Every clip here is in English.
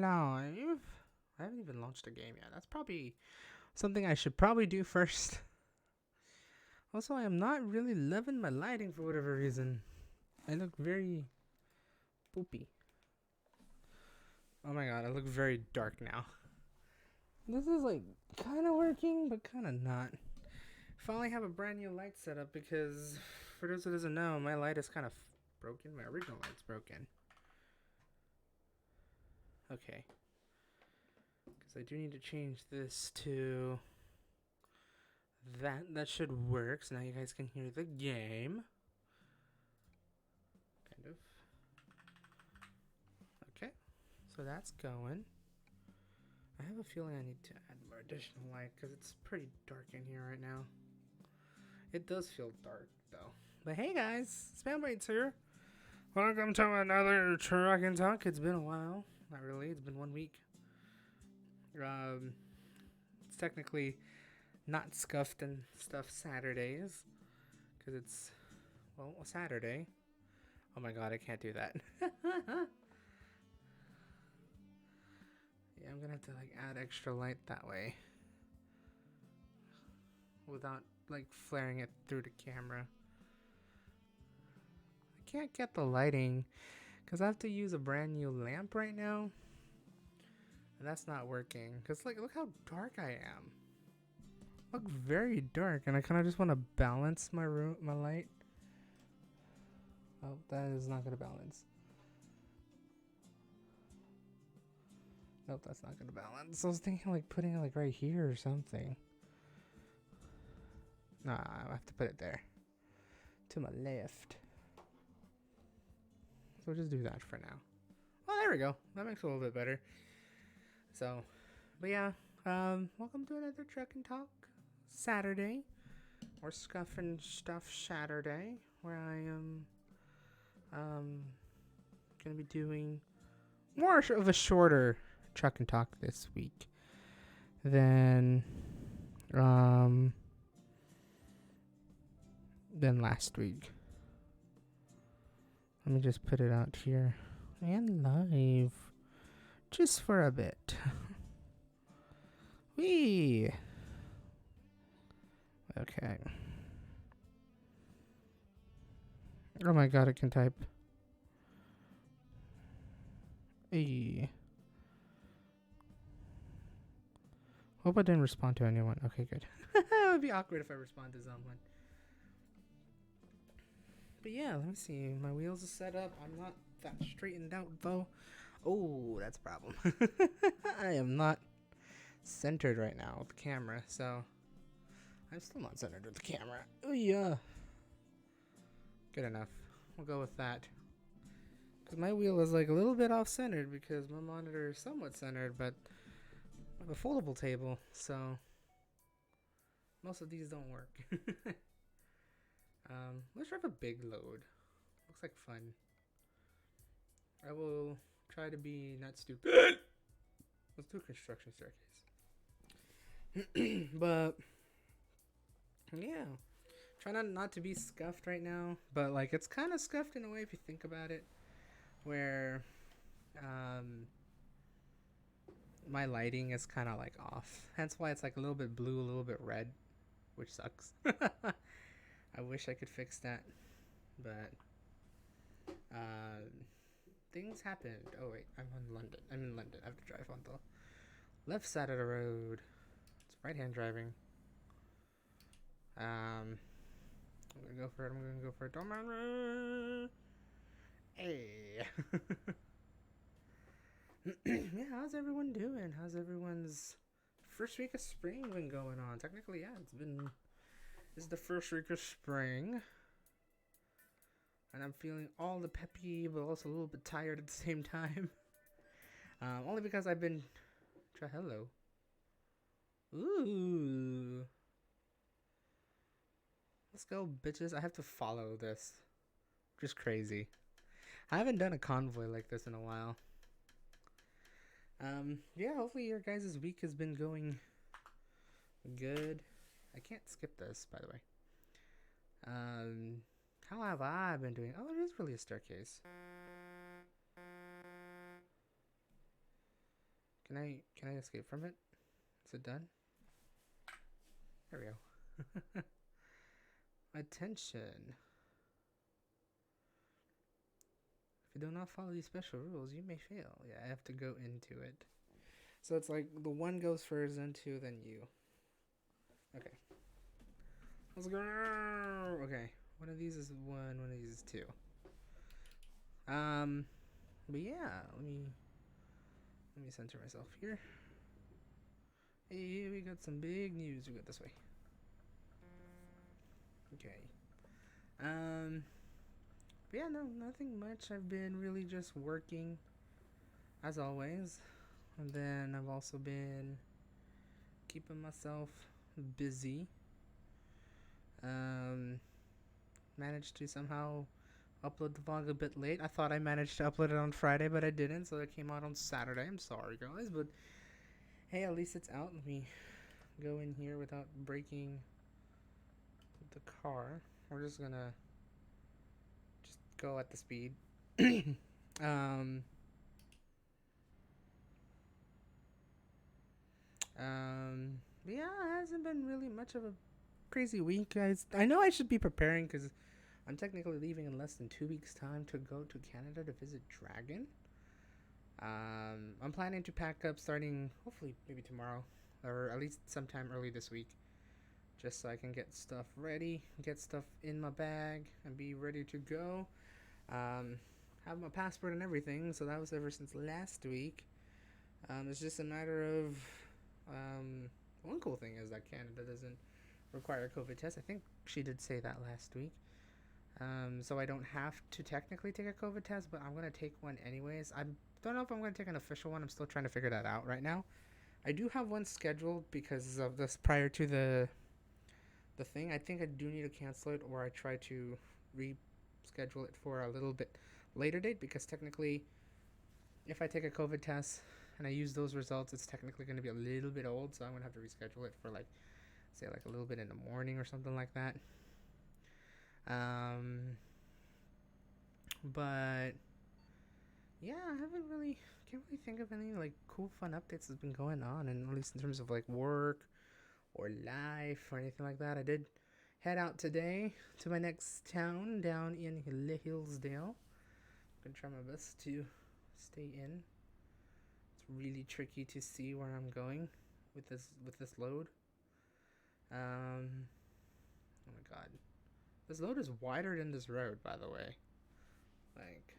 live. I haven't even launched a game yet. That's probably something I should probably do first. Also, I am not really loving my lighting for whatever reason. I look very poopy. Oh my god, I look very dark now. This is like kind of working, but kind of not. Finally have a brand new light setup because, for those who doesn't know, my light is kind of broken. My original light's broken. Okay. Because I do need to change this to that. That should work. So now you guys can hear the game. Kind of. Okay. So that's going. I have a feeling I need to add more additional light because it's pretty dark in here right now. It does feel dark though. But hey guys, Spambrains here. Welcome to another Truck and Talk. It's been a while. Not really. It's been 1 week. It's technically not scuffed and stuff Saturdays because it's a Saturday. Oh my god, I can't do that. Yeah, I'm gonna have to like add extra light that way without like flaring it through the camera. I can't get the lighting because I have to use a brand new lamp right now, and that's not working. Cause like, look how dark I am. I look very dark, and I kind of just want to balance my light. Oh, that is not gonna balance. Nope, that's not gonna balance. I was thinking like putting it like right here or something. Nah, I have to put it there. To my left. So we'll just do that for now. Well, there we go. That makes it a little bit better. So, but yeah, welcome to another Truck and Talk Saturday. Or Scuff and Stuff Saturday. Where I am, gonna be doing more of a shorter Truck and Talk this week than last week. Let me just put it out here and live just for a bit. Wee. Okay. Oh my god, I can type. Eee. Hope I didn't respond to anyone. Okay, good. It would be awkward if I respond to someone. But yeah, let me see. My wheels are set up. I'm not that straightened out though. Oh, that's a problem. I am not centered right now with the camera, so I'm still not centered with the camera. Oh yeah. Good enough. We'll go with that. Because my wheel is like a little bit off centered because my monitor is somewhat centered, but I have a foldable table, so most of these don't work. Let's drive a big load. Looks like fun. I will try to be not stupid. Let's do a construction staircase. But yeah, try not to be scuffed right now, but like it's kind of scuffed in a way if you think about it, where my lighting is kind of like off. Hence why it's like a little bit blue, a little bit red, which sucks. I wish I could fix that, but things happened. Oh wait, I'm in London. I have to drive on the left side of the road. It's right-hand driving. I'm gonna go for it. Don't mind me. Hey. Yeah, how's everyone doing? How's everyone's first week of spring been going on? Technically, yeah, this is the first week of spring. And I'm feeling all the peppy, but also a little bit tired at the same time. Only because I've been... Hello. Ooh. Let's go, bitches. I have to follow this. Just crazy. I haven't done a convoy like this in a while. Yeah, hopefully your guys' week has been going good. I can't skip this, by the way. How have I been doing? Oh, it is really a staircase. Can I escape from it? Is it done? There we go. Attention. If you do not follow these special rules, you may fail. Yeah, I have to go into it. So it's like the one goes first, then two, then you. Okay. Let's go. Okay. One of these is one of these is two. But yeah, let me center myself here. Hey, we got some big news. We got this way. Okay. But yeah, no, nothing much. I've been really just working, as always. And then I've also been keeping myself busy. Managed to somehow upload the vlog a bit late. I thought I managed to upload it on Friday, but I didn't, so it came out on Saturday. I'm sorry, guys, but hey, at least it's out. Let me go in here without breaking the car. We're just gonna go at the speed. Yeah, it hasn't been really much of a crazy week, guys. I know I should be preparing because I'm technically leaving in less than 2 weeks' time to go to Canada to visit Dragon. I'm planning to pack up starting hopefully maybe tomorrow or at least sometime early this week, just so I can get stuff ready, get stuff in my bag, and be ready to go. Have my passport and everything, so that was ever since last week. It's just a matter of one cool thing is that Canada doesn't require a COVID test. I think she did say that last week. So I don't have to technically take a COVID test, but I'm gonna take one anyways. I don't know if I'm gonna take an official one. I'm still trying to figure that out right now. I do have one scheduled because of this prior to the thing. I think I do need to cancel it, or I try to reschedule it for a little bit later date, because technically if I take a COVID test and I use those results, it's technically going to be a little bit old, so I'm going to have to reschedule it for like, say, like a little bit in the morning or something like that. But yeah, I can't really think of any like cool fun updates that's been going on, and at least in terms of like work or life or anything like that. I did head out today to my next town down in Hillsdale. I'm gonna try my best to stay in. It's really tricky to see where I'm going with this load. Oh my god, this load is wider than this road, by the way. Like,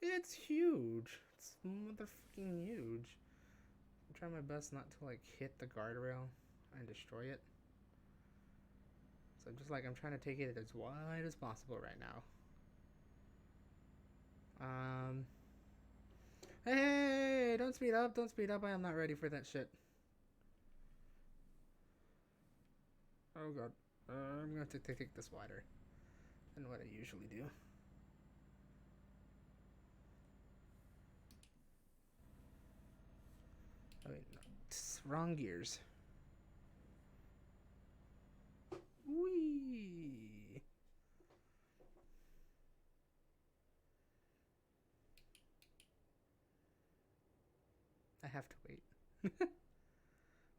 it's huge. It's motherfucking huge. I'm trying my best not to like hit the guardrail and destroy it. So just like I'm trying to take it as wide as possible right now. Hey, don't speed up, don't speed up. I am not ready for that shit. Oh god. I'm gonna have to take this wider than what I usually do. Oh wait, no. Wrong gears. Whee! I have to wait.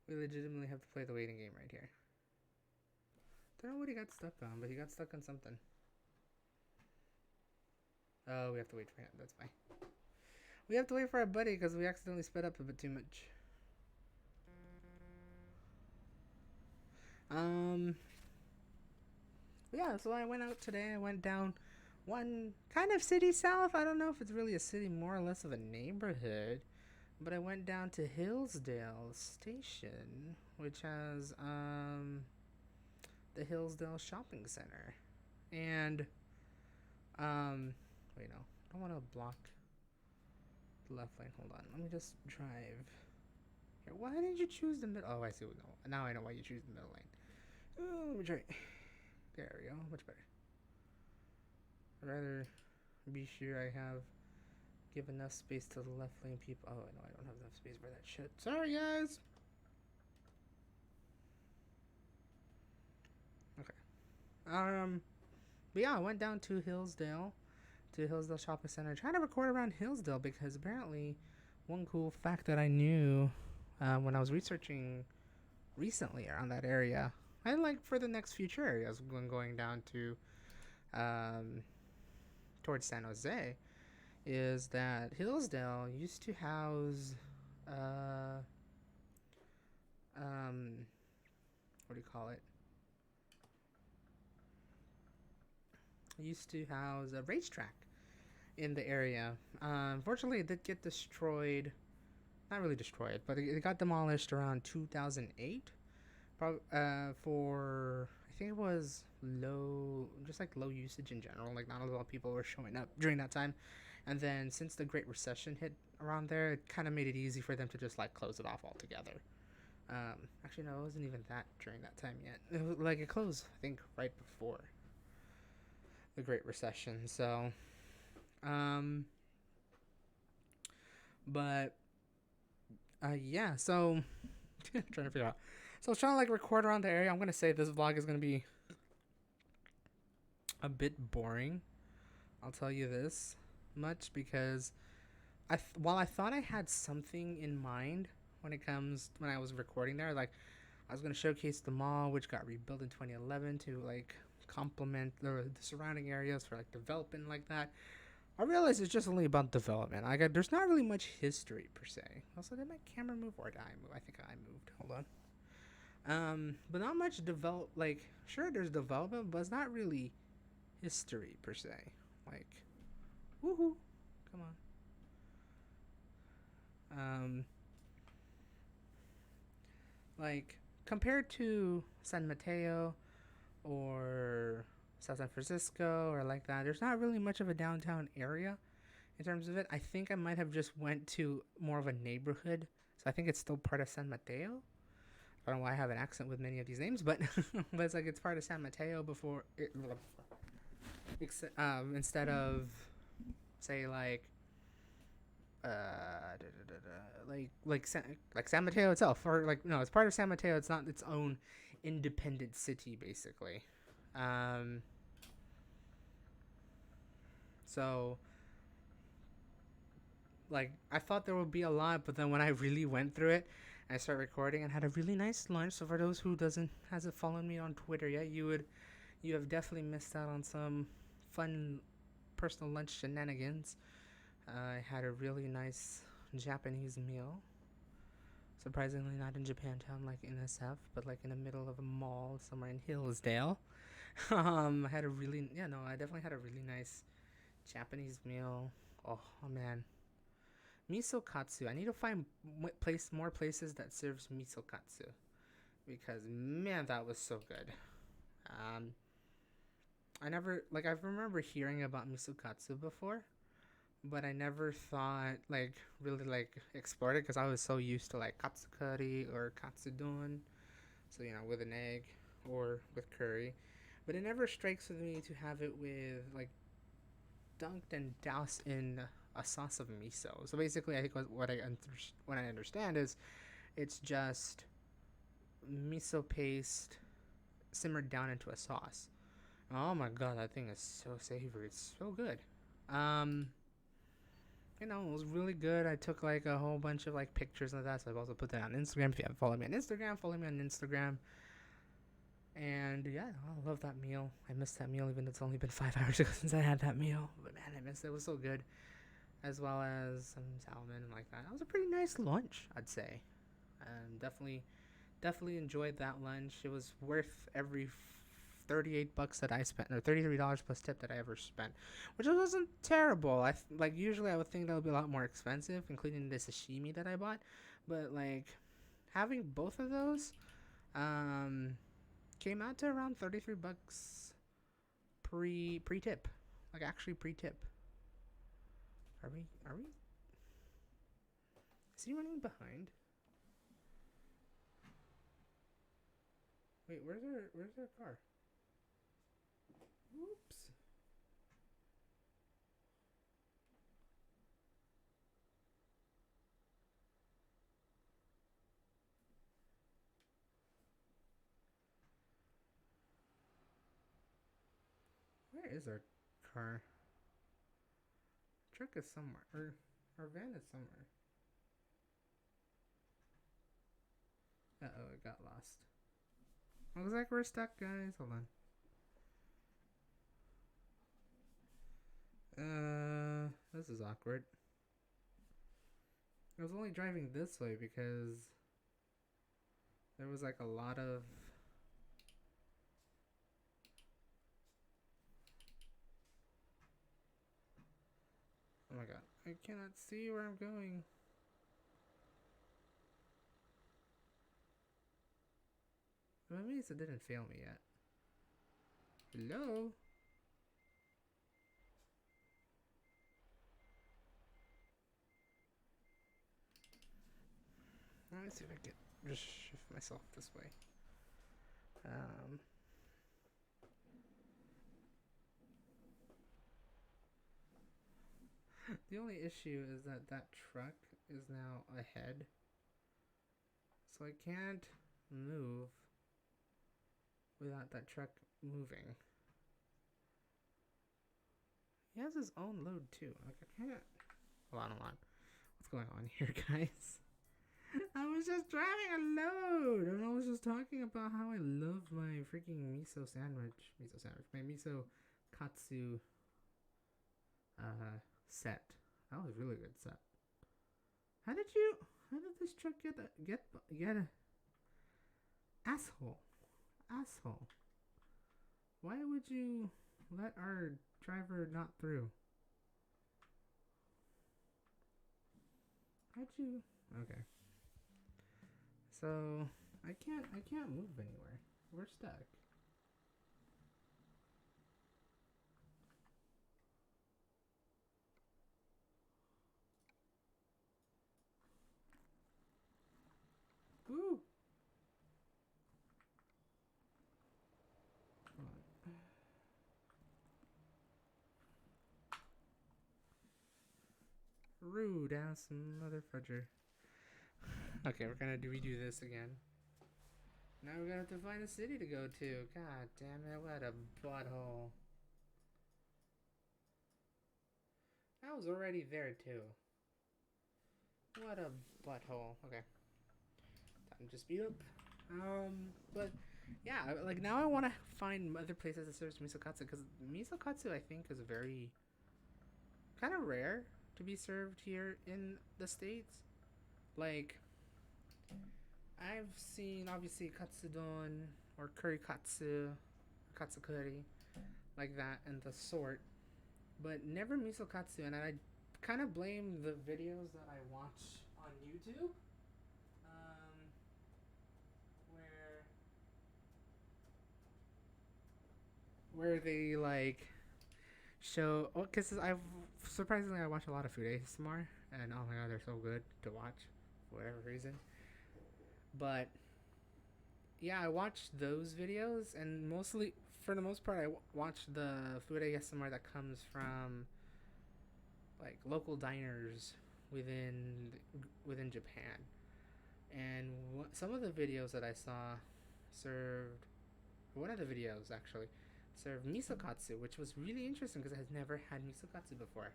We legitimately have to play the waiting game right here. Don't know what he got stuck on, but he got stuck on something. Oh, we have to wait for him. That's fine. We have to wait for our buddy because we accidentally sped up a bit too much. Yeah, so I went out today. I went down one kind of city south. I don't know if it's really a city, more or less of a neighborhood. But I went down to Hillsdale Station, which has the Hillsdale Shopping Center. And wait, no. I don't want to block the left lane. Hold on. Let me just drive. Here, why did you choose the middle? Oh, I see. No, now I know why you choose the middle lane. Oh, let me try. There we go. Much better. I'd rather be sure I give enough space to the left lane people. Oh, no, I don't have enough space for that shit. Sorry, guys. Okay. But yeah, I went down to Hillsdale Shopping Center, trying to record around Hillsdale because apparently one cool fact that I knew when I was researching recently around that area, and like for the next future areas when going down to um, towards San Jose, is that Hillsdale used to house uh, what do you call it? It used to house a racetrack in the area. Unfortunately, it did get destroyed. Not really destroyed, but it got demolished around 2008. For I think it was low, just like low usage in general. Like not a lot of people were showing up during that time. And then since the Great Recession hit around there, it kind of made it easy for them to just like close it off altogether. Actually, no, it wasn't even that during that time yet. Like it closed, I think, right before the Great Recession. So, um, but yeah. So, trying to figure out. So I was trying to like record around the area. I'm gonna say this vlog is gonna be a bit boring. I'll tell you this much because while I thought I had something in mind when I was recording there, like I was gonna showcase the mall, which got rebuilt in 2011 to like complement the surrounding areas for like development like that. I realized it's just only about development. There's not really much history per se. Also, did my camera move or did I move? I think I moved. Hold on. But not much develop. Like, sure, there's development, but it's not really history per se. Like, woohoo, come on. Like compared to San Mateo or South San Francisco or like that, there's not really much of a downtown area in terms of it. I think I might have just went to more of a neighborhood, so I think it's still part of San Mateo. I don't know why I have an accent with many of these names, but but it's like it's part of San Mateo instead of say like like San Mateo itself, or like no, it's part of San Mateo. It's not its own independent city, basically. Um, so like I thought there would be a lot, but then when I really went through it, I started recording and had a really nice lunch. So for those who hasn't followed me on Twitter yet, you have definitely missed out on some fun personal lunch shenanigans. I had a really nice Japanese meal. Surprisingly, not in Japantown like in SF, but like in the middle of a mall somewhere in Hillsdale. I had a really I definitely had a really nice Japanese meal. Oh man, miso katsu. I need to find more places that serves miso katsu because man, that was so good. Um, I remember hearing about miso katsu before, but I never thought like really like explored it because I was so used to like katsu curry or katsudon, so with an egg or with curry, but it never strikes with me to have it with like dunked and doused in a sauce of miso. So basically, I think what I understand is it's just miso paste simmered down into a sauce. Oh my god, that thing is so savory. It's so good. Um, it was really good. I took like a whole bunch of like pictures of that, so I've also put that on Instagram. If you haven't followed me on Instagram, follow me on Instagram. And yeah, I love that meal. I missed that meal even though it's only been 5 hours ago since I had that meal. But man, I missed it. It was so good. As well as some salmon and like that. It was a pretty nice lunch, I'd say. Definitely enjoyed that lunch. It was worth every $38 that I spent, or $33 plus tip that I ever spent, which wasn't terrible. Like usually I would think that would be a lot more expensive, including the sashimi that I bought. But like having both of those, came out to around $33 pre tip, like actually pre tip. Are we? Is he running behind? Wait, where's our car? Oops. Where is our car? Truck is somewhere, or our van is somewhere. it got lost. Looks like we're stuck, guys. Hold on. This is awkward. I was only driving this way because there was like a lot of... Oh my god, I cannot see where I'm going. Well, at least it didn't fail me yet. Hello? Let me see if I can just shift myself this way. The only issue is that that truck is now ahead. So I can't move without that truck moving. He has his own load too. Like I can't... Hold on. What's going on here, guys? I was just driving a load, and I was just talking about how I love my freaking miso sandwich. My miso katsu set. That was a really good set. How did this truck get a asshole? Why would you let our driver not through? How'd you... Okay. So I can't move anywhere. We're stuck. Woo! Rude ass mother fudger. Okay, we're gonna redo this again. Now we're gonna have to find a city to go to. God damn it, what a butthole. I was already there too. What a butthole. Okay. Time to speed up. But yeah, like now I want to find other places that serves misokatsu, because misokatsu I think is very kind of rare to be served here in the States. Like, I've seen obviously katsudon or curry katsu, katsu curry, like that and the sort, but never miso katsu. And I kind of blame the videos that I watch on YouTube, where they like show. Oh, cause I've surprisingly I watch a lot of food ASMR, and oh my god, they're so good to watch for whatever reason. But yeah, I watch those videos, and mostly, for the most part, I watch the food ASMR that comes from like local diners within Japan. And some of the videos that I saw served, one of the videos actually served misokatsu, which was really interesting because I had never had misokatsu before.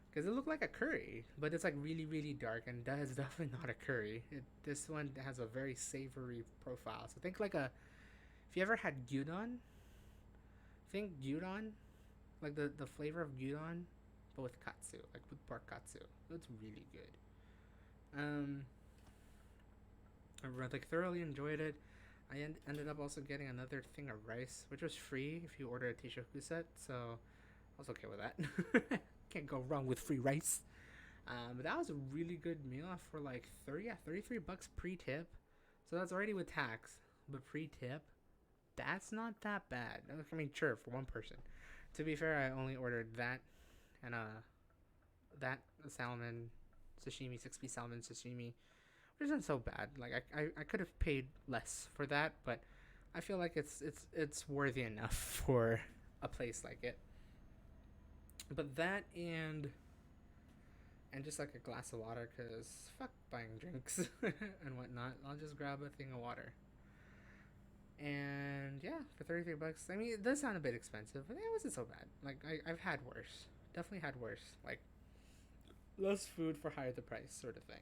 Because it looked like a curry, but it's like really, really dark, and that is definitely not a curry. This one has a very savory profile. So think like a, if you ever had gyudon, think gyudon, like the flavor of gyudon, but with katsu, like with pork katsu. That's really good. I like thoroughly enjoyed it. I ended up also getting another thing of rice, which was free if you order a teishoku set, so I was okay with that. Can't go wrong with free rice. But that was a really good meal for like $33 pre-tip. So that's already with tax, but pre-tip, that's not that bad. I mean, sure, for one person. To be fair, I only ordered that and that salmon sashimi, 6-piece salmon sashimi, which isn't so bad. Like I could have paid less for that, but I feel like it's worthy enough for a place like it. But that and just like a glass of water, because fuck buying drinks and whatnot. I'll just grab a thing of water. And yeah, for $33, I mean, it does sound a bit expensive, but it wasn't so bad. Like, I've had worse. Definitely had worse. Like, less food for higher the price sort of thing.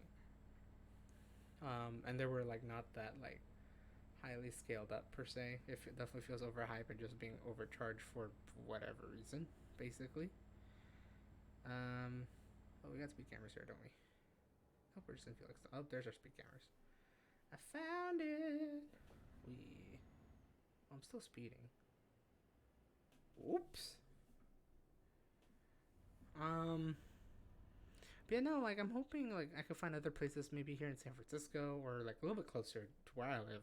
And there were like not that like highly scaled up per se. It definitely feels overhyped and just being overcharged for whatever reason, basically. Um, oh, we got speed cameras here, don't we? Oh, we're just in Felix. Oh, there's our speed cameras. I found it. We. Oh, I'm still speeding. Oops. But yeah, no, like I'm hoping like I could find other places, maybe here in San Francisco or like a little bit closer to where I live,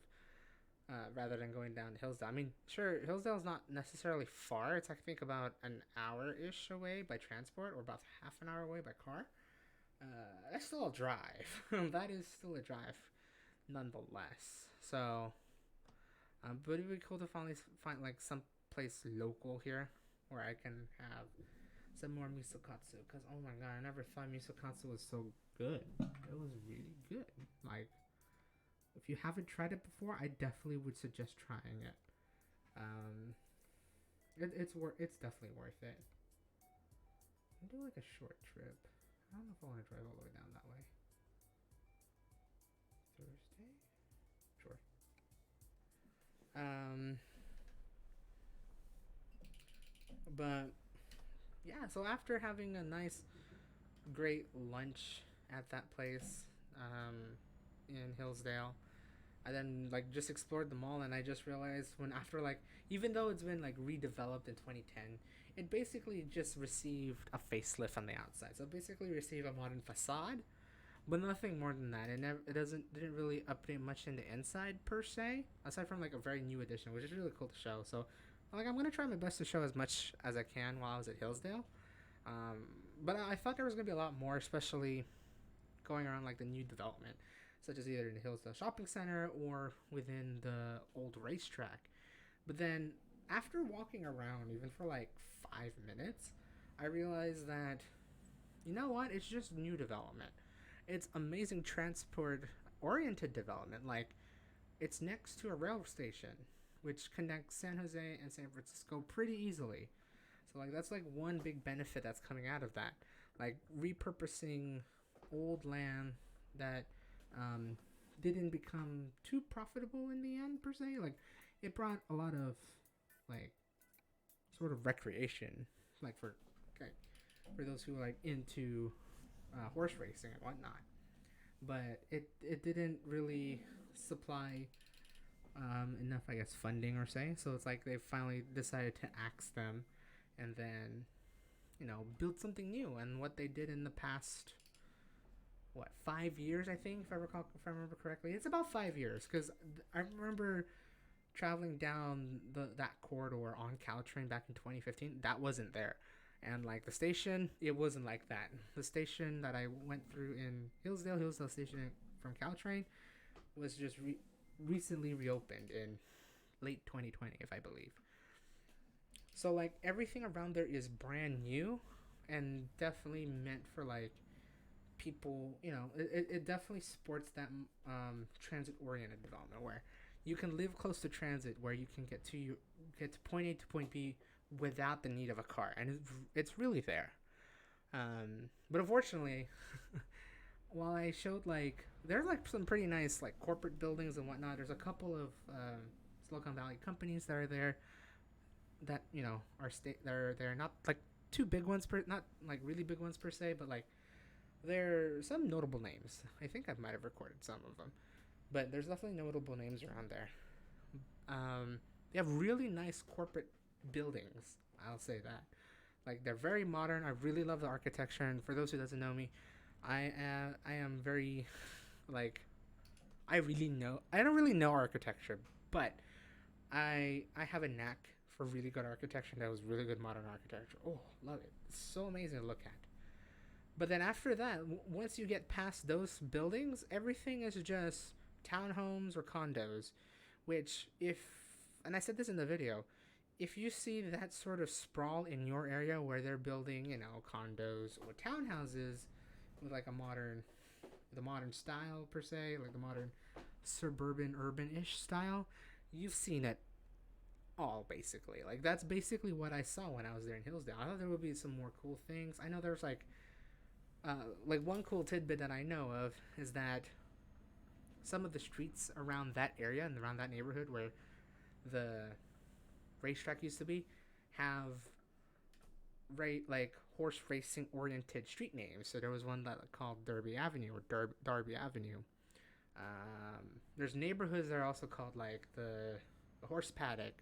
rather than going down to Hillsdale. I mean, sure, Hillsdale's not necessarily far. It's I think about an hour ish away by transport, or about half an hour away by car. That's still a drive. That is still a drive, nonetheless. So, but it'd be cool to finally find like some place local here where I can have some more misokatsu. Cause oh my god, I never thought misokatsu was so good. It was really good. Like, if you haven't tried it before, I definitely would suggest trying it. Um, it's definitely worth it. I'll do like a short trip. I don't know if I want to drive all the way down that way. Thursday? Sure. Um, but yeah, so after having a nice, great lunch at that place, in Hillsdale, I then like just explored the mall and I just realized when after like even though it's been like redeveloped in 2010, it basically just received a facelift on the outside. So basically received a modern facade, but nothing more than that. It didn't really update much in the inside per se, aside from like a very new addition, which is really cool to show. So like I'm gonna try my best to show as much as I can while I was at Hillsdale. Um, but I thought there was gonna be a lot more, especially going around like the new development, such as either in the Hillsdale Shopping Center or within the old racetrack. But then after walking around, even for like 5 minutes, I realized that you know what? It's just new development. It's amazing transport oriented development. Like it's next to a rail station, which connects San Jose and San Francisco pretty easily. So like that's like one big benefit that's coming out of that, like repurposing old land that um, didn't become too profitable in the end per se. Like it brought a lot of like sort of recreation, like okay, for those who are like into horse racing and whatnot. But it didn't really supply enough, I guess, funding or say. So it's like they finally decided to axe them, and then build something new. And what they did in the past, what 5 years, I think, if I remember correctly, it's about 5 years because I remember traveling down that corridor on Caltrain back in 2015. That wasn't there. And like the station, it wasn't like that. The station that I went through in Hillsdale Station from Caltrain, was just recently reopened in late 2020, if I believe. So like everything around there is brand new, and definitely meant for like people. It definitely sports that transit oriented development where you can live close to transit, where you can get to point A to point B without the need of a car, and it's really there. But unfortunately, while I showed like there's like some pretty nice like corporate buildings and whatnot, there's a couple of Silicon Valley companies that are there that they're not like too big ones not like really big ones per se, but like there are some notable names. I think I might have recorded some of them, but there's definitely notable names around there. They have really nice corporate buildings. I'll say that. Like they're very modern. I really love the architecture. And for those who doesn't know me, I am very like I really know. I don't really know architecture, but I have a knack for really good architecture. That was really good modern architecture. Oh, love it. It's so amazing to look at. But then after that, once you get past those buildings, everything is just townhomes or condos, which and I said this in the video, if you see that sort of sprawl in your area where they're building, condos or townhouses with like the modern style per se, like the modern suburban urban-ish style, you've seen it all basically. Like that's basically what I saw when I was there in Hillsdale. I thought there would be some more cool things. I know there's like one cool tidbit that I know of is that some of the streets around that area and around that neighborhood where the racetrack used to be have like horse racing oriented street names. So there was one that called Derby Avenue or Darby Avenue. There's neighborhoods that are also called like the horse paddock,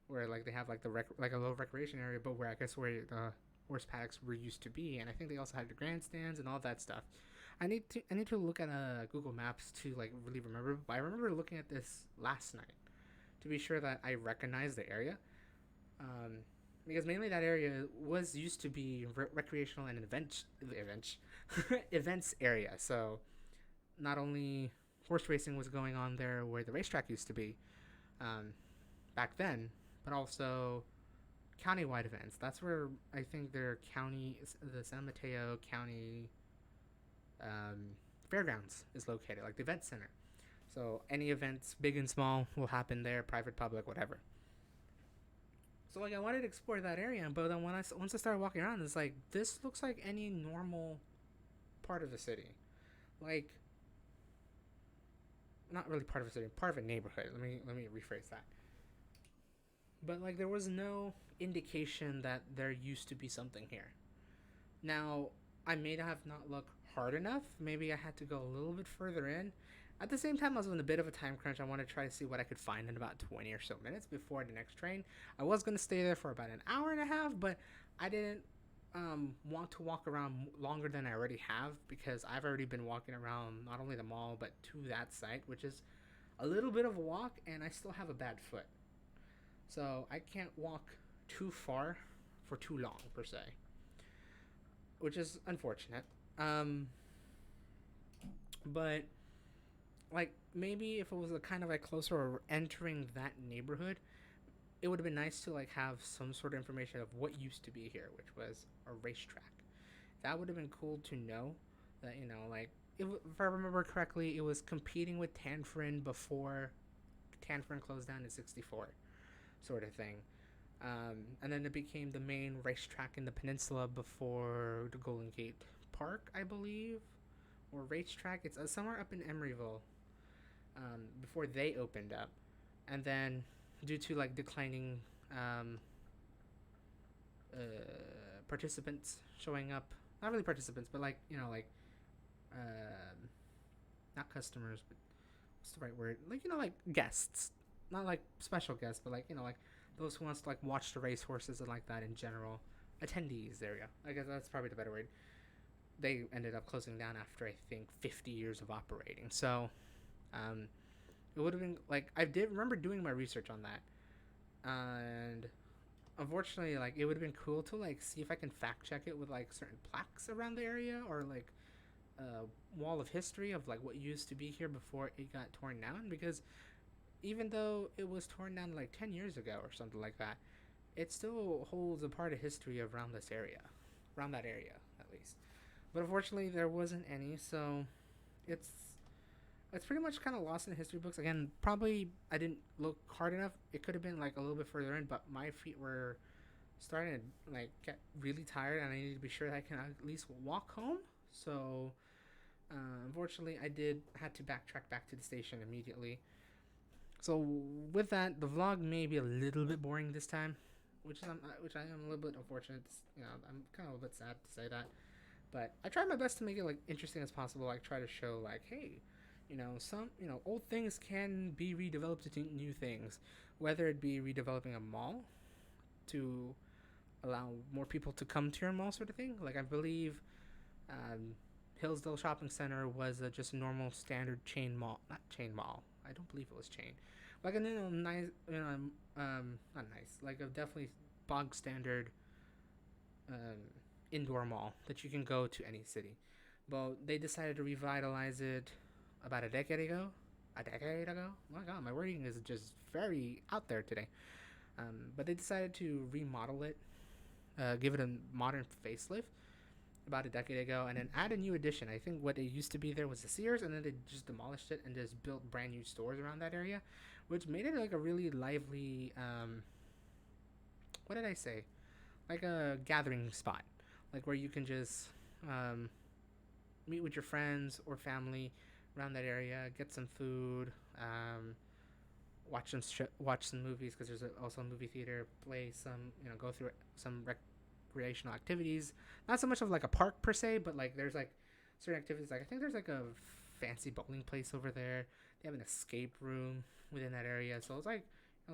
where like they have like like a little recreation area, but where I guess where the horse paddocks were used to be, and I think they also had the grandstands and all that stuff. I need to look at Google Maps to like really remember. But I remember looking at this last night to be sure that I recognize the area. Um, because mainly that area was used to be recreational and events area. So not only horse racing was going on there where the racetrack used to be um, back then, but also countywide events. That's where I think their county, the San Mateo County fairgrounds, is located, like the event center. So any events, big and small, will happen there, private, public, whatever. So like I wanted to explore that area, but then once I started walking around, it's like this looks like any normal part of the city, like not really part of a city, part of a neighborhood. Let me rephrase that. But like there was no indication that there used to be something here. Now I may have not looked hard enough. Maybe I had to go a little bit further in. At the same time, I was in a bit of a time crunch. I wanted to try to see what I could find in about 20 or so minutes before the next train. I was going to stay there for about an hour and a half, but I didn't want to walk around longer than I already have because I've already been walking around not only the mall but to that site, which is a little bit of a walk, and I still have a bad foot. So I can't walk too far for too long, per se, which is unfortunate. But like maybe if it was a kind of like closer or entering that neighborhood, it would have been nice to like have some sort of information of what used to be here, which was a racetrack. That would have been cool to know that like if I remember correctly, it was competing with Tanforan before Tanforan closed down in '64, sort of thing. And then it became the main racetrack in the peninsula before the Golden Gate Park, I believe, or racetrack. It's somewhere up in Emeryville before they opened up, and then due to like declining um, uh, participants showing up, not really participants, but like like um, not customers, but what's the right word? Like like guests, not like special guests, but like like those who wants to like watch the race horses and like that in general, attendees. There we go. I guess that's probably the better word. They ended up closing down after I think 50 years of operating. So um, it would have been like I did remember doing my research on that, and unfortunately, like it would have been cool to like see if I can fact check it with like certain plaques around the area or like a wall of history of like what used to be here before it got torn down. Because even though it was torn down like 10 years ago or something like that, it still holds a part of history around this area, around that area at least. But unfortunately, there wasn't any, so it's it's pretty much kind of lost in the history books. Again, probably I didn't look hard enough. It could have been like a little bit further in, but my feet were starting to like get really tired, and I needed to be sure that I can at least walk home. So unfortunately, I did had to backtrack back to the station immediately. So with that, the vlog may be a little bit boring this time, which I am a little bit unfortunate. I'm kind of a little bit sad to say that, but I tried my best to make it like interesting as possible. Like try to show like, hey, some old things can be redeveloped into new things, whether it be redeveloping a mall to allow more people to come to your mall, sort of thing. Like I believe um, Hillsdale Shopping Center was just a normal standard chain mall, not chain mall. I don't believe it was chain. Like a nice, not nice, like a definitely bog standard um, indoor mall that you can go to any city. But they decided to revitalize it about a decade ago. A decade ago? Oh my god, my wording is just very out there today. But they decided to remodel it, give it a modern facelift about a decade ago, and then add a new addition. I think what it used to be there was the Sears, and then they just demolished it and just built brand new stores around that area, which made it like a really lively, what did I say? Like a gathering spot, like where you can just meet with your friends or family, around that area, get some food, watch some movies because there's also a movie theater. Play some, go through some recreational activities. Not so much of like a park per se, but like there's like certain activities. Like I think there's like a fancy bowling place over there. They have an escape room within that area, so it's like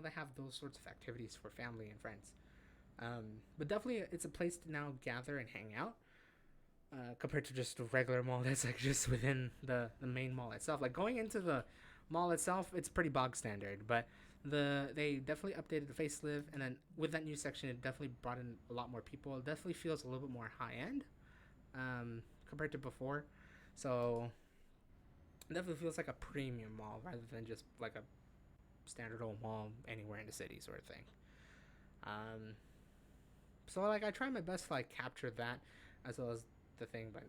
they have those sorts of activities for family and friends. But definitely, it's a place to now gather and hang out. Compared to just a regular mall that's like just within the main mall itself. Like going into the mall itself, it's pretty bog standard, but they definitely updated the facelift, and then with that new section, it definitely brought in a lot more people. It definitely feels a little bit more high end compared to before, so it definitely feels like a premium mall rather than just like a standard old mall anywhere in the city sort of thing. Um, so like I try my best to like capture that as well as the thing, but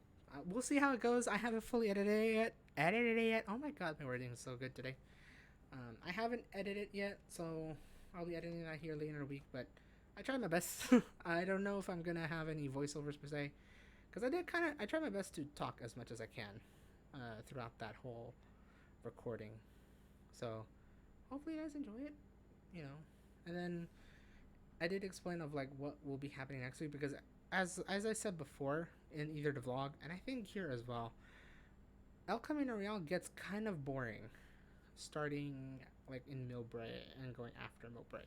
we'll see how it goes. I haven't fully edited it yet. Oh my god, my wording is so good today. I haven't edited it yet, so I'll be editing that here later in the week. But I tried my best. I don't know if I'm gonna have any voiceovers per se, because I tried my best to talk as much as I can throughout that whole recording. So hopefully you guys enjoy it. And then I did explain of like what will be happening next week because as I said before in either the vlog and I think here as well, El Camino Real gets kind of boring starting like in Millbrae and going after Millbrae,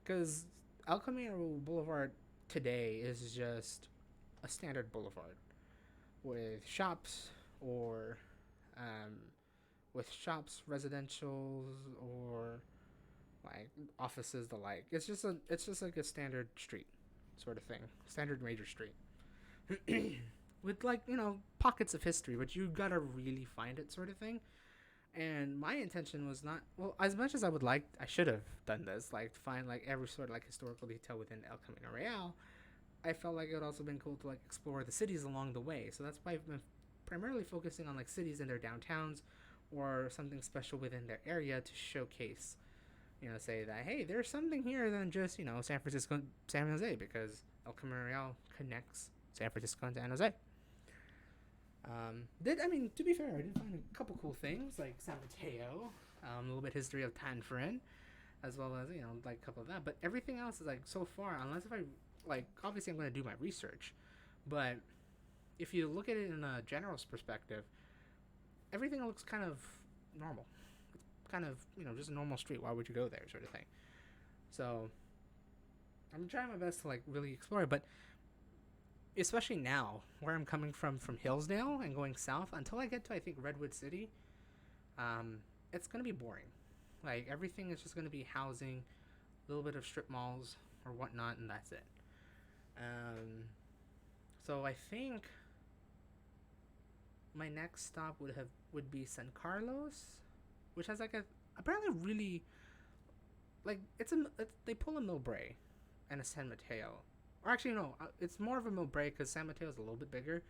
because El Camino Boulevard today is just a standard boulevard with shops or um, residentials or like offices, the like. It's just like a standard street sort of thing, standard major street with like pockets of history, but you gotta really find it sort of thing. And my intention was not, well, as much as I should have done this, like find like every sort of like historical detail within El Camino Real. I felt like it would also been cool to like explore the cities along the way. So that's why I've been primarily focusing on like cities in their downtowns or something special within their area to showcase, say that hey, there's something here than just San Francisco, San Jose, because El Camino Real connects San Francisco and San Jose. To be fair, I did find a couple cool things like San Mateo, a little bit history of Tanforan, as well as like a couple of that. But everything else is like so far, unless if I like, obviously I'm going to do my research, but if you look at it in a general's perspective, everything looks kind of normal. It's kind of just a normal street. Why would you go there, sort of thing? So I'm trying my best to like really explore it, but especially now where I'm coming from Hillsdale and going south until I get to I think Redwood City, it's gonna be boring. Like everything is just gonna be housing, a little bit of strip malls or whatnot, and that's it. So I think my next stop would be San Carlos, which has like a apparently really like they pull a Millbrae and a San Mateo. Or actually, no, it's more of a Millbrae because San Mateo is a little bit bigger.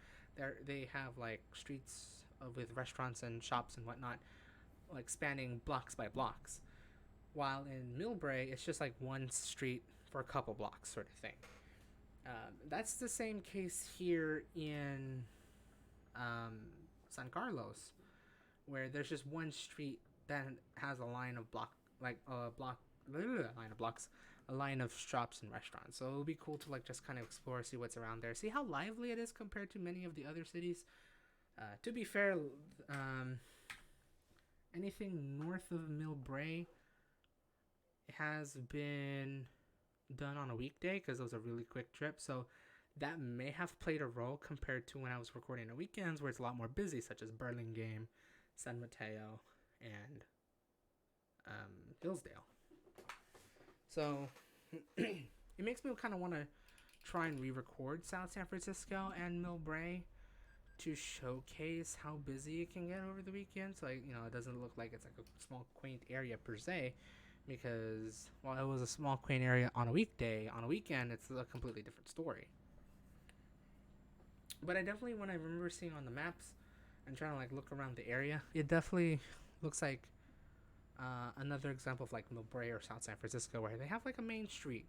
They have like streets with restaurants and shops and whatnot, like spanning blocks by blocks. While in Millbrae, it's just like one street for a couple blocks, sort of thing. That's the same case here in San Carlos, where there's just one street that has a line of a line of shops and restaurants. So it'll be cool to like just kind of explore, see what's around there, see how lively it is compared to many of the other cities. To be fair, anything north of Millbrae has been done on a weekday because it was a really quick trip. So that may have played a role compared to when I was recording on weekends where it's a lot more busy, such as Burlingame, San Mateo, and Hillsdale. So it makes me kind of want to try and re-record South San Francisco and Millbrae to showcase how busy it can get over the weekend. So it doesn't look like it's like a small quaint area per se, because while it was a small quaint area on a weekday, on a weekend it's a completely different story. But I definitely, when I remember seeing on the maps and trying to like look around the area, it definitely looks like another example of like Millbrae or South San Francisco, where they have like a main street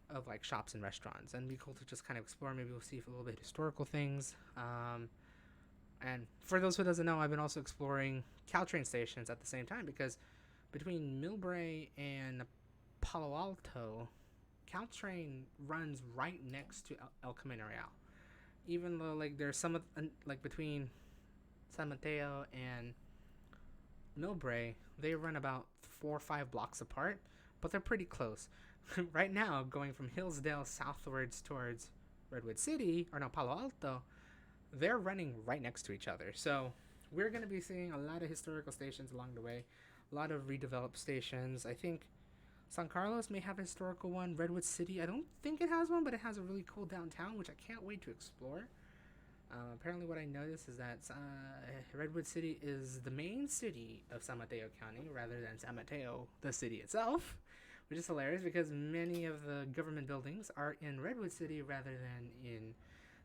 of like shops and restaurants, and it'd be cool to just kind of explore. Maybe we'll see a little bit of historical things. And for those who doesn't know, I've been also exploring Caltrain stations at the same time because between Millbrae and Palo Alto, Caltrain runs right next to El Camino Real. Even though like there's some like between San Mateo and Millbrae, they run about 4 or 5 blocks apart, but they're pretty close. Right now, going from Hillsdale southwards towards Redwood City, or no, Palo Alto, they're running right next to each other. So we're going to be seeing a lot of historical stations along the way, a lot of redeveloped stations. I think San Carlos may have a historical one. Redwood City, I don't think it has one, but it has a really cool downtown, which I can't wait to explore. Apparently, what I noticed is that Redwood City is the main city of San Mateo County rather than San Mateo, the city itself, which is hilarious because many of the government buildings are in Redwood City rather than in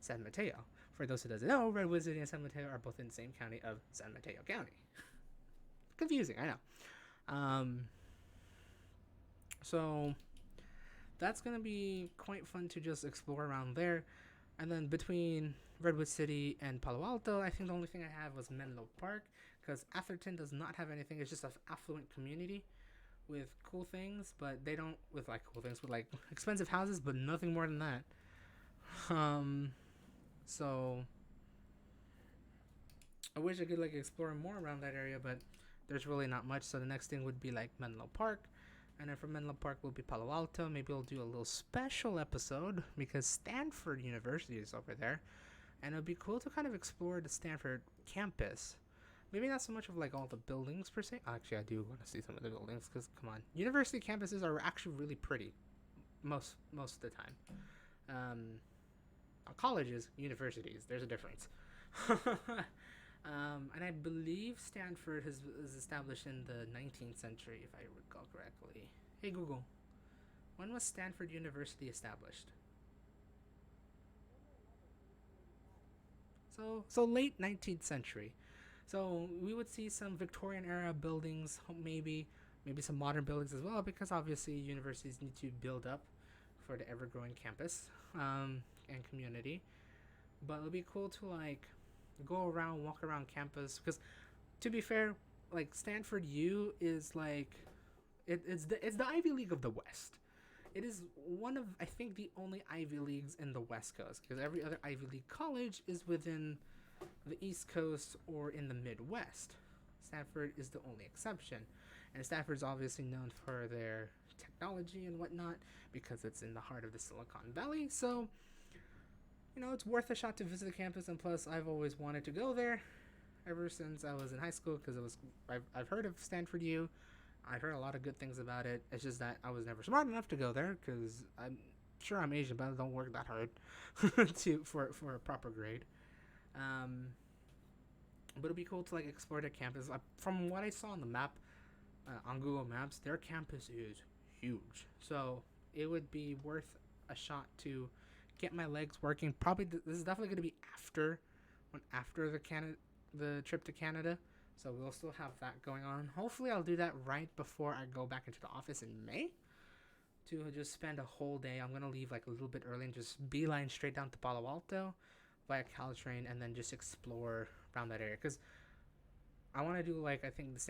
San Mateo. For those who doesn't know, Redwood City and San Mateo are both in the same county of San Mateo County. Confusing, I know. So that's gonna be quite fun to just explore around there. And then between Redwood City and Palo Alto, I think the only thing I have was Menlo Park because Atherton does not have anything. It's just an affluent community with cool things, but they don't with like cool things with like expensive houses, but nothing more than that. So I wish I could like explore more around that area, but there's really not much. So the next thing would be like Menlo Park. And then from Menlo Park will be Palo Alto. Maybe we'll do a little special episode because Stanford University is over there. And it would be cool to kind of explore the Stanford campus. Maybe not so much of like all the buildings per se. Actually, I do want to see some of the buildings because come on, university campuses are actually really pretty, most of the time. Colleges, universities, there's a difference. And I believe Stanford was established in the 19th century, if I recall correctly. Hey Google, when was Stanford University established? So late 19th century. So we would see some Victorian era buildings, maybe some modern buildings as well, because obviously universities need to build up for the ever-growing campus and community. But it would be cool to like go around, walk around campus, because to be fair, like Stanford U is like it's the Ivy League of the West. It is one of I think the only Ivy Leagues in the West Coast because every other Ivy League college is within the East Coast or in the Midwest. Stanford is the only exception, and Stanford's obviously known for their technology and whatnot because it's in the heart of the Silicon Valley. So it's worth a shot to visit the campus, and plus, I've always wanted to go there ever since I was in high school because I've heard of Stanford U. I've heard a lot of good things about it. It's just that I was never smart enough to go there because I'm sure I'm Asian, but I don't work that hard for a proper grade. But it'd be cool to like explore the campus. From what I saw on the map, on Google Maps, their campus is huge. So it would be worth a shot to get my legs working. Probably this is definitely going to be after the trip to Canada. So we'll still have that going on. Hopefully I'll do that right before I go back into the office in May to just spend a whole day. I'm going to leave like a little bit early and just beeline straight down to Palo Alto via Caltrain and then just explore around that area because I want to do like I think a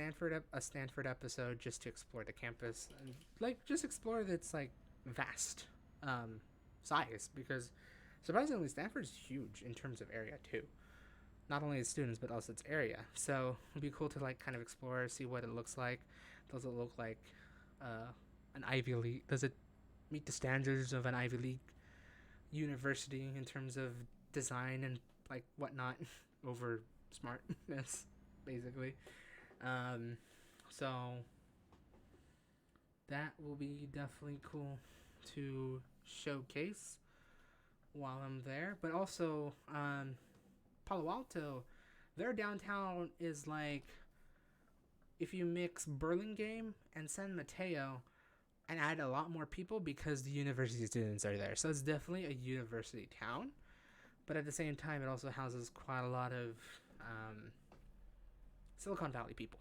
Stanford episode just to explore the campus and like just explore its like vast size because surprisingly Stanford's huge in terms of area too. Not only its students but also its area. So it'd be cool to like kind of explore, see what it looks like. Does it look like an Ivy League? Does it meet the standards of an Ivy League university in terms of design and like whatnot over smartness, basically. So that will be definitely cool to showcase while I'm there. But also, Palo Alto, their downtown is like if you mix Burlingame and San Mateo and add a lot more people because the university students are there. So it's definitely a university town. But at the same time, it also houses quite a lot of Silicon Valley people,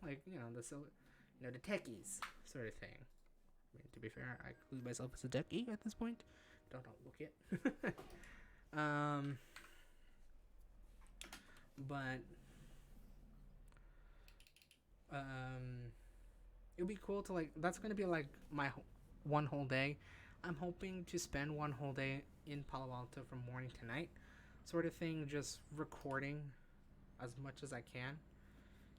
like the techies sort of thing. I mean, to be fair, I include myself as a techie at this point. Don't look it. But um, it'll be cool to like. That's gonna be like my one whole day. I'm hoping to spend one whole day in Palo Alto from morning to night, sort of thing. Just recording as much as I can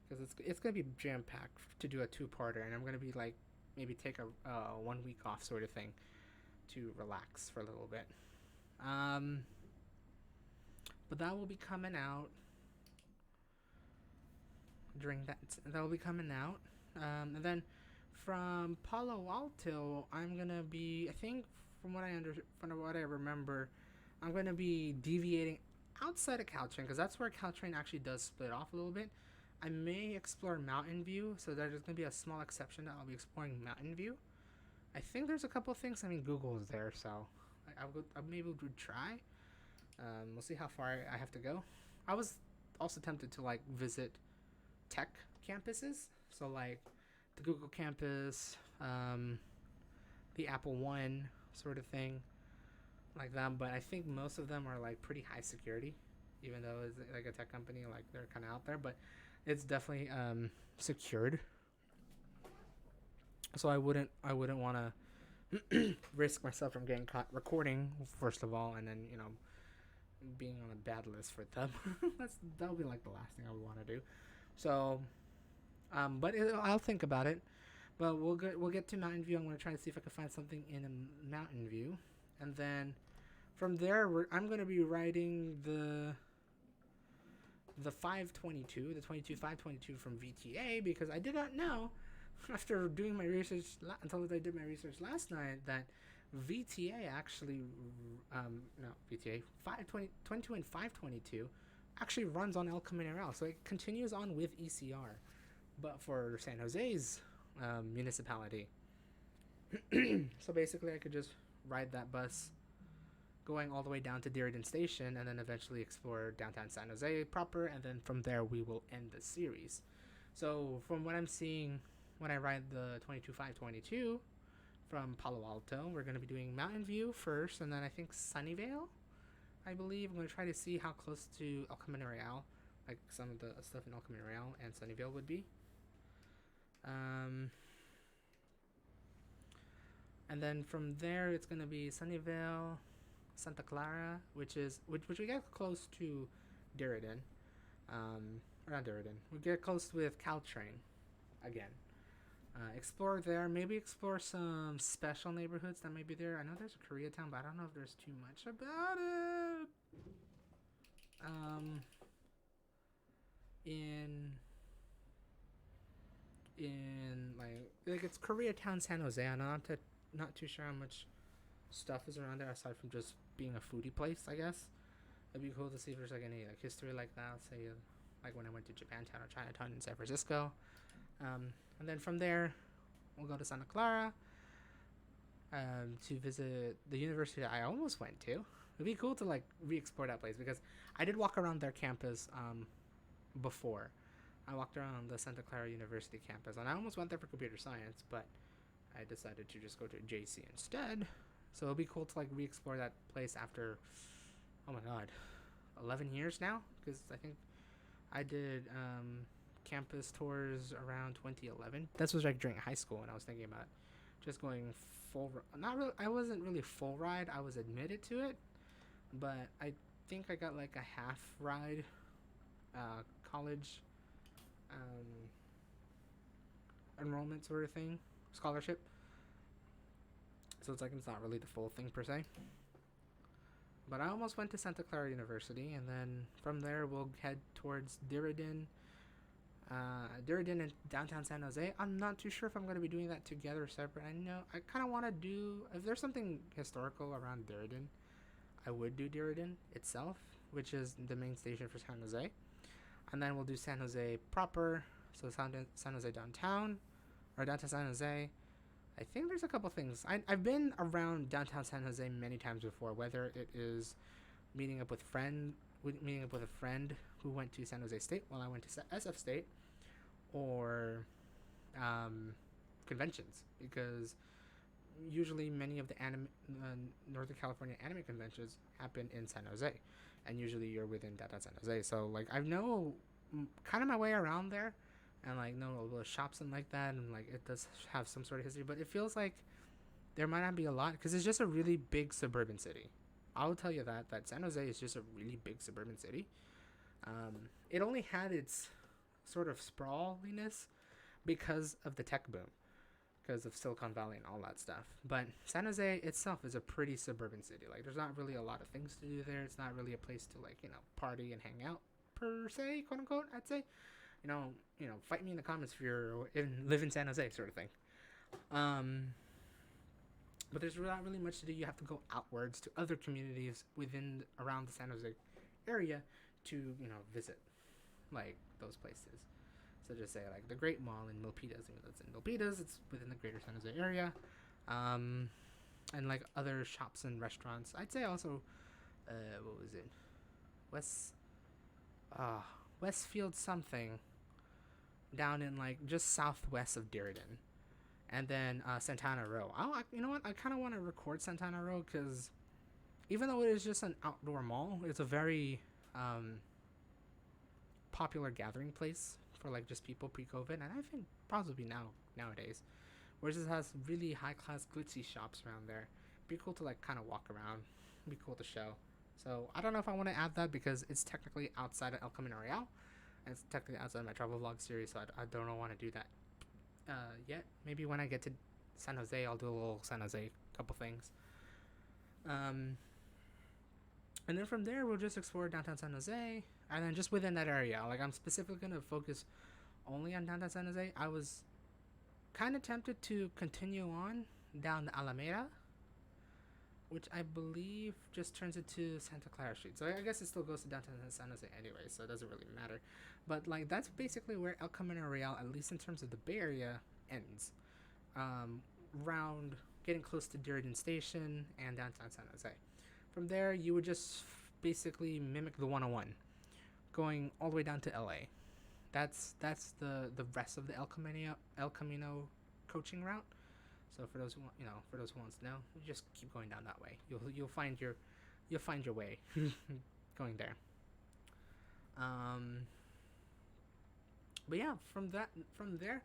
because it's gonna be jam packed to do a two-parter, and I'm gonna be like maybe take a 1 week off sort of thing to relax for a little bit. Um, but that will be coming out during that. That will be coming out, and then from Palo Alto, I'm gonna be. I think from what I remember, I'm gonna be deviating outside of Caltrain because that's where Caltrain actually does split off a little bit. I may explore Mountain View, so there's gonna be a small exception that I'll be exploring Mountain View. I think there's a couple of things. I mean, Google is there, so I maybe would try. We'll see how far I have to go. I was also tempted to like visit tech campuses, so like the Google campus, the Apple One sort of thing, like that. But I think most of them are like pretty high security, even though it's like a tech company, like they're kind of out there. But it's definitely secured, so I wouldn't want to risk myself from getting caught recording first of all, and then being on a bad list for them. That would be like the last thing I would want to do. So, but I'll think about it. But we'll get to Mountain View. I'm gonna try to see if I can find something in a Mountain View, and then from there I'm gonna be riding the 522, the 22 522 from VTA because I did not know after doing my research until I did my research last night that VTA actually no VTA 522 and 522 actually runs on El Camino Real, so it continues on with ECR, but for San Jose's municipality. So basically, I could just ride that bus going all the way down to Diridon Station and then eventually explore downtown San Jose proper, and then from there we will end the series. So from what I'm seeing when I ride the 22522 from Palo Alto, we're going to be doing Mountain View first, and then I think Sunnyvale, I believe. I'm going to try to see how close to El Camino Real, like some of the stuff in El Camino Real and Sunnyvale would be. And then from there, it's going to be Sunnyvale, Santa Clara, which we get close to Diridon. Or not Diridon. We get close with Caltrain again. Explore there. Maybe explore some special neighborhoods that may be there. I know there's a Koreatown, but I don't know if there's too much about it. In like it's Koreatown, San Jose. I'm not too sure how much stuff is around there aside from just being a foodie place. I guess it'd be cool to see if there's like any like history like that. Say like when I went to Japantown or Chinatown in San Francisco. And then from there, we'll go to Santa Clara to visit the university that I almost went to. It'd be cool to like re-explore that place because I did walk around their campus before. I walked around the Santa Clara University campus, and I almost went there for computer science, but I decided to just go to JC instead. So it'll be cool to like re-explore that place after, oh my god, 11 years now? Because I think I did campus tours around 2011. This was like during high school, and I was thinking about just going full. Not really. I wasn't really full ride. I was admitted to it, but I think I got like a half ride, college, enrollment sort of thing, scholarship. So it's like it's not really the full thing per se. But I almost went to Santa Clara University, and then from there we'll head towards Diridon. Diridon and downtown San Jose. I'm not too sure if I'm going to be doing that together or separate. I know I kind of want to do, if there's something historical around Diridon, I would do Diridon itself, which is the main station for San Jose. And then we'll do San Jose proper, so San Jose downtown, or downtown San Jose. I think there's a couple things. I've been around downtown San Jose many times before, whether it is meeting up with a friend who went to San Jose State while I went to SF State, or conventions, because usually many of the Northern California anime conventions happen in San Jose, and usually you're within downtown San Jose. So like I know kind of my way around there, and like know all the shops and like that, and like it does have some sort of history, but it feels like there might not be a lot because it's just a really big suburban city. I will tell you that San Jose is just a really big suburban city. It only had its sort of sprawliness because of the tech boom, because of Silicon Valley and all that stuff. But San Jose itself is a pretty suburban city. Like, there's not really a lot of things to do there. It's not really a place to, like, party and hang out per se, quote unquote. I'd say, fight me in the comments if live in San Jose, sort of thing. But there's not really much to do. You have to go outwards to other communities around the San Jose area to visit like those places. So just say like the Great Mall in Milpitas. It's in Milpitas. It's within the Greater San Jose area, and like other shops and restaurants. I'd say also, what was it, Westfield something, down in like just southwest of Dearden, and then Santana Row. You know what? I kind of want to record Santana Row because even though it is just an outdoor mall, it's a very popular gathering place for like just people pre-COVID, and I think possibly nowadays. Whereas it has really high-class glitzy shops around there. Be cool to like kind of walk around. Be cool to show. So I don't know if I want to add that because it's technically outside of El Camino Real, and it's technically outside of my travel vlog series. So I don't want to do that yet. Maybe when I get to San Jose, I'll do a little San Jose couple things. And then from there, we'll just explore downtown San Jose, and then just within that area. Like, I'm specifically going to focus only on downtown San Jose. I was kind of tempted to continue on down the Alameda, which I believe just turns into Santa Clara Street. So I guess it still goes to downtown San Jose anyway, so it doesn't really matter. But, like, that's basically where El Camino Real, at least in terms of the Bay Area, ends. Round getting close to Dearden Station and downtown San Jose. From there, you would just basically mimic the 101, going all the way down to LA. That's the rest of the El Camino coaching route. So for those who want to know, you just keep going down that way. You'll find your way going there. But yeah, from there,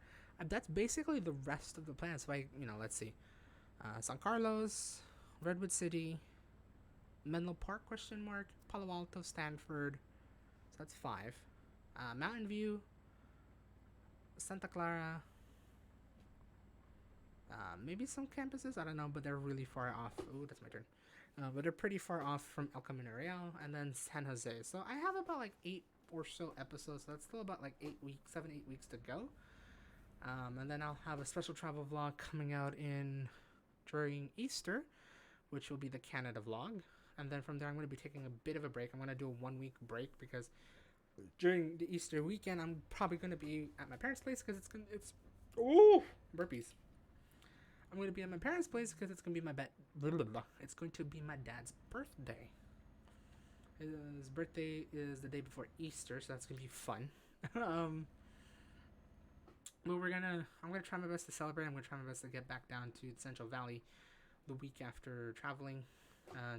that's basically the rest of the plan. So let's see, San Carlos, Redwood City, Menlo Park, Palo Alto, Stanford, so that's 5. Mountain View, Santa Clara, maybe some campuses, I don't know, but they're really far off. Ooh, that's my turn. But they're pretty far off from El Camino Real, and then San Jose. So I have about like 8 or so episodes, so that's still about like 8 weeks to go. And then I'll have a special travel vlog coming out during Easter, which will be the Canada vlog. And then from there, I'm going to be taking a bit of a break. I'm going to do a 1-week break because during the Easter weekend, I'm probably going to be at my parents' place because it's burpees. I'm going to be at my parents' place because it's going to be it's going to be my dad's birthday. His birthday is the day before Easter, so that's going to be fun. But I'm going to try my best to celebrate. I'm going to try my best to get back down to Central Valley the week after traveling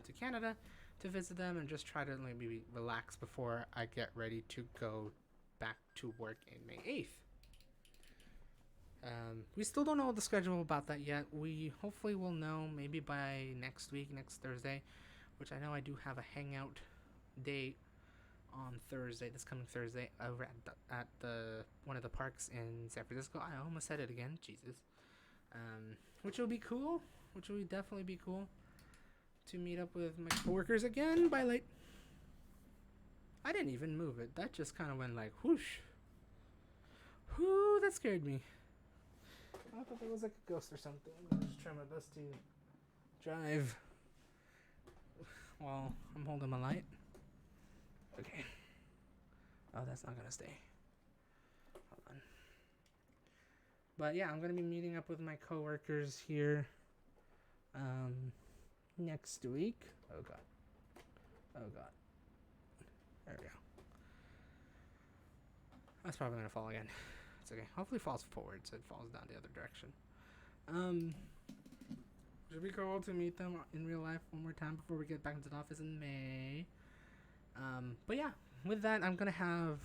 to Canada to visit them and just try to maybe relax before I get ready to go back to work in May 8th. We still don't know the schedule about that yet. We hopefully will know maybe by next Thursday, which I know I do have a hangout day on Thursday, this coming Thursday, over at the one of the parks in San Francisco. I almost said it again, Jesus. Which will be cool. Which will definitely be cool to meet up with my coworkers again by like. I didn't even move it. That just kind of went like whoosh. Whoo, that scared me. I thought there was like a ghost or something. I'm gonna just try my best to drive while I'm holding my light. Okay. Oh, that's not gonna stay. Hold on. But yeah, I'm gonna be meeting up with my coworkers here next week. Oh god. There we go. That's probably gonna fall again. It's okay. Hopefully it falls forward so it falls down the other direction. Should be cool to meet them in real life one more time before we get back into the office in May. But yeah, with that, I'm gonna have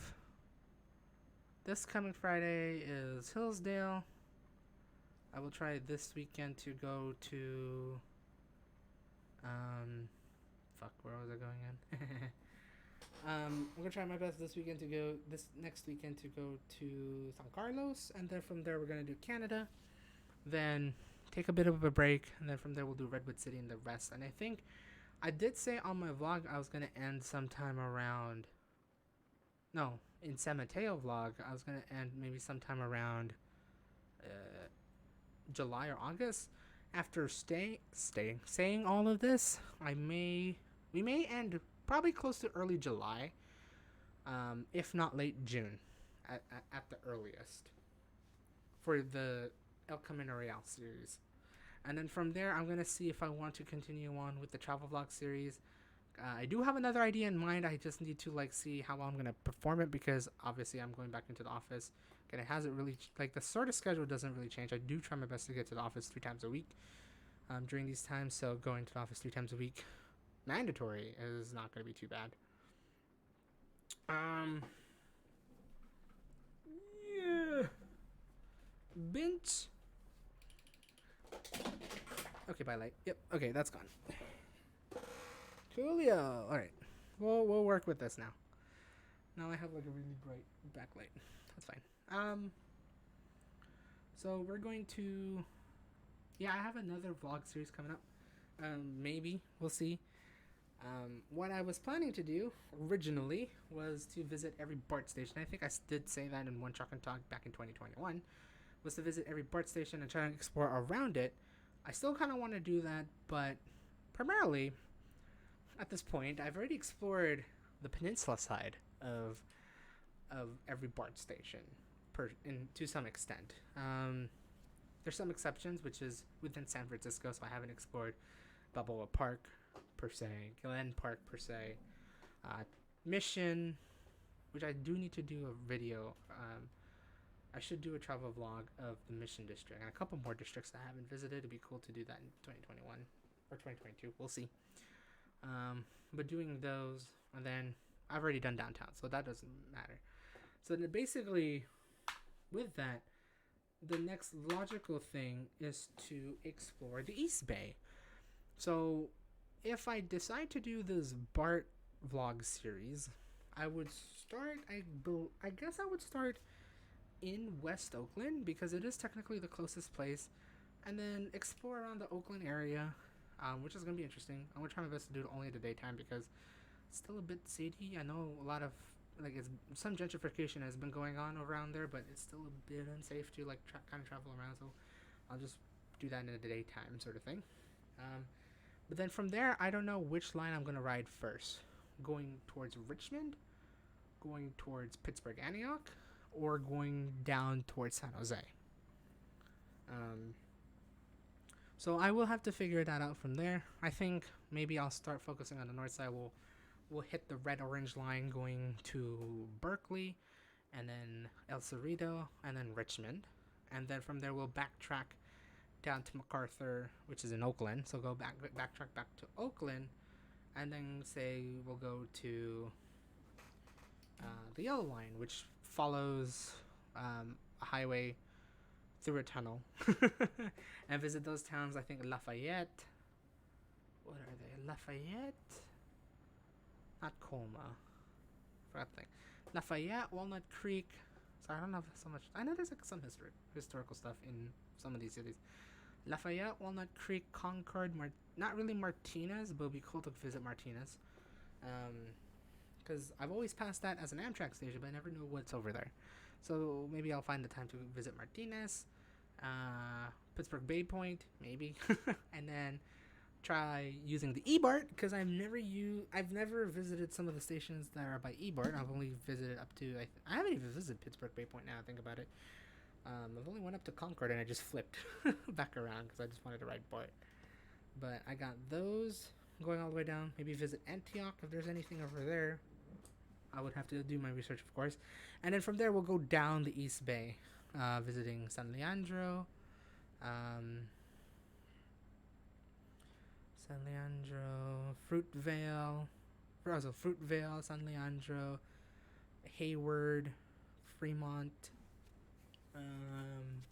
this coming Friday is Hillsdale. I will try this weekend to go to fuck, where was I going in? I'm gonna try my best this next weekend to go to San Carlos, and then from there we're gonna do Canada, then take a bit of a break, and then from there we'll do Redwood City and the rest. And I think I did say on my vlog I was gonna end sometime around, no, in San Mateo vlog I was gonna end maybe sometime around July or August. After saying all of this, we may end probably close to early July, if not late June, at the earliest, for the El Camino Real series. And then from there, I'm gonna see if I want to continue on with the travel vlog series. I do have another idea in mind. I just need to see how I'm gonna perform it, because obviously I'm going back into the office. And it hasn't really the sort of schedule doesn't really change. I do try my best to get to the office 3 times a week during these times. So going to the office 3 times a week, mandatory, is not gonna be too bad. Yeah. Bench. Okay, bye light. Yep. Okay, that's gone. Coolio. All right, we'll work with this now. Now I have a really bright backlight. That's fine. So we're going to, yeah, I have another vlog series coming up. Maybe we'll see. What I was planning to do originally was to visit every BART station. I think I did say that in One Chalk and Talk back in 2021. Was to visit every BART station and try to explore around it. I still kind of want to do that, but primarily, at this point, I've already explored the peninsula side of every BART station, to some extent. There's some exceptions, which is within San Francisco, so I haven't explored Balboa Park per se, Glen Park per se, Mission, which I do need to do a video. I should do a travel vlog of the Mission District and a couple more districts that I haven't visited. It'd be cool to do that in 2021 or 2022. We'll see. But doing those, and then I've already done downtown, so that doesn't matter. So then basically, with that, the next logical thing is to explore the East Bay. So if I decide to do this BART vlog series, I would start, I guess I would start in West Oakland, because it is technically the closest place, and then explore around the Oakland area, which is going to be interesting. I'm going to try my best to do it only in the daytime, because it's still a bit seedy. I know a lot of, some gentrification has been going on around there, but it's still a bit unsafe to kind of travel around, so I'll just do that in the daytime sort of thing. But then from there, I don't know which line I'm going to ride first. Going towards Richmond, going towards Pittsburgh Antioch, or going down towards San Jose. So I will have to figure that out from there. I think maybe I'll start focusing on the north side. We'll hit the red-orange line going to Berkeley, and then El Cerrito, and then Richmond. And then from there, we'll backtrack down to MacArthur, which is in Oakland. So backtrack back to Oakland, and then say we'll go to the yellow line, which follows a highway through a tunnel, and visit those towns. I think Lafayette. What are they? Lafayette? Not Colma. Forgot the thing. Lafayette, Walnut Creek. So I don't know so much. I know there's some historical stuff in some of these cities. Lafayette, Walnut Creek, Concord, not really Martinez, but it'd be cool to visit Martinez. Because I've always passed that as an Amtrak station, but I never knew what's over there. So maybe I'll find the time to visit Martinez, Pittsburgh Bay Point, maybe, and then try using the E-BART, because I've never visited some of the stations that are by E-BART. I've only visited up to, I haven't even visited Pittsburgh Bay Point now I think about it. I've only went up to Concord, and I just flipped back around because I just wanted to ride BART. But I got those going all the way down. Maybe visit Antioch if there's anything over there. I would have to do my research, of course. And then from there, we'll go down the East Bay, visiting San Leandro, Fruitvale, also Fruitvale, San Leandro, Hayward, Fremont, um,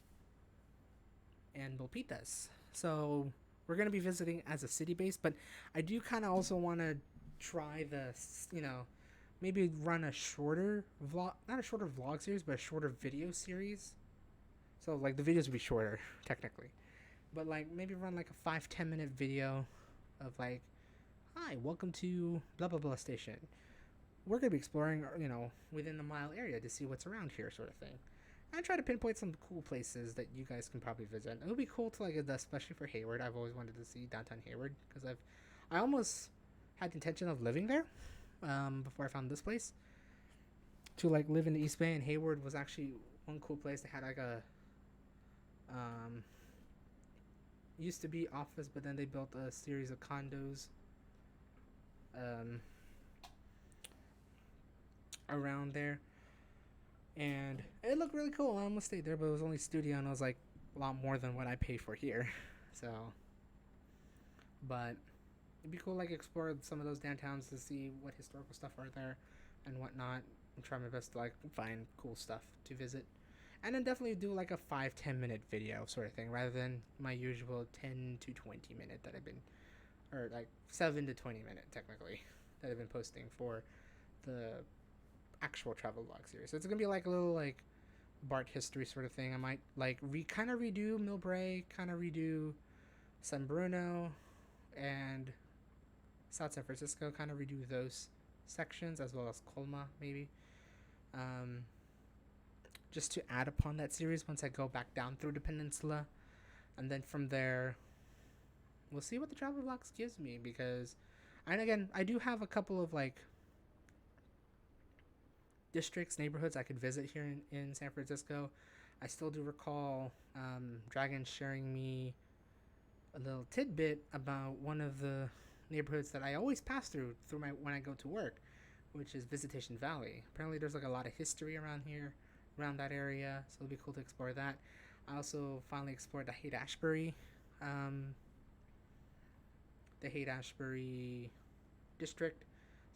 and Milpitas. So we're gonna be visiting as a city base, but I do kind of also want to try the, maybe run a shorter vlog, not a shorter vlog series, but a shorter video series. So like the videos would be shorter technically, but like maybe run like a 5-10 minute video of like, hi, welcome to blah blah blah station. We're gonna be exploring, within the mile area to see what's around here, sort of thing. And try to pinpoint some cool places that you guys can probably visit. It would be cool to like, especially for Hayward. I've always wanted to see downtown Hayward because I almost had the intention of living there, before I found this place. To like live in the East Bay, and Hayward was actually one cool place. They had like a, used to be office, but then they built a series of condos, around there, and it looked really cool. I almost stayed there, but it was only studio, and it was like a lot more than what I pay for here. So, but it'd be cool, like explore some of those downtowns to see what historical stuff are there and whatnot, and try my best to like find cool stuff to visit. And then definitely do like a 5-10 minute video sort of thing rather than my usual 10 to 20 minute that I've been, or like 7 to 20 minute technically, that I've been posting for the actual travel vlog series. So it's gonna be like a little like BART history sort of thing. I might like kind of redo Millbrae, kind of redo San Bruno and South San Francisco, kind of redo those sections as well as Colma maybe. Just to add upon that series once I go back down through the peninsula, and then from there we'll see what the travel vlogs gives me, because, and again, I do have a couple of like districts, neighborhoods I could visit here in San Francisco. I still do recall Dragon sharing me a little tidbit about one of the neighborhoods that I always pass through my when I go to work, which is Visitation Valley. Apparently there's like a lot of history around here, around that area, so it'll be cool to explore that. I also finally explored the Haight-Ashbury district.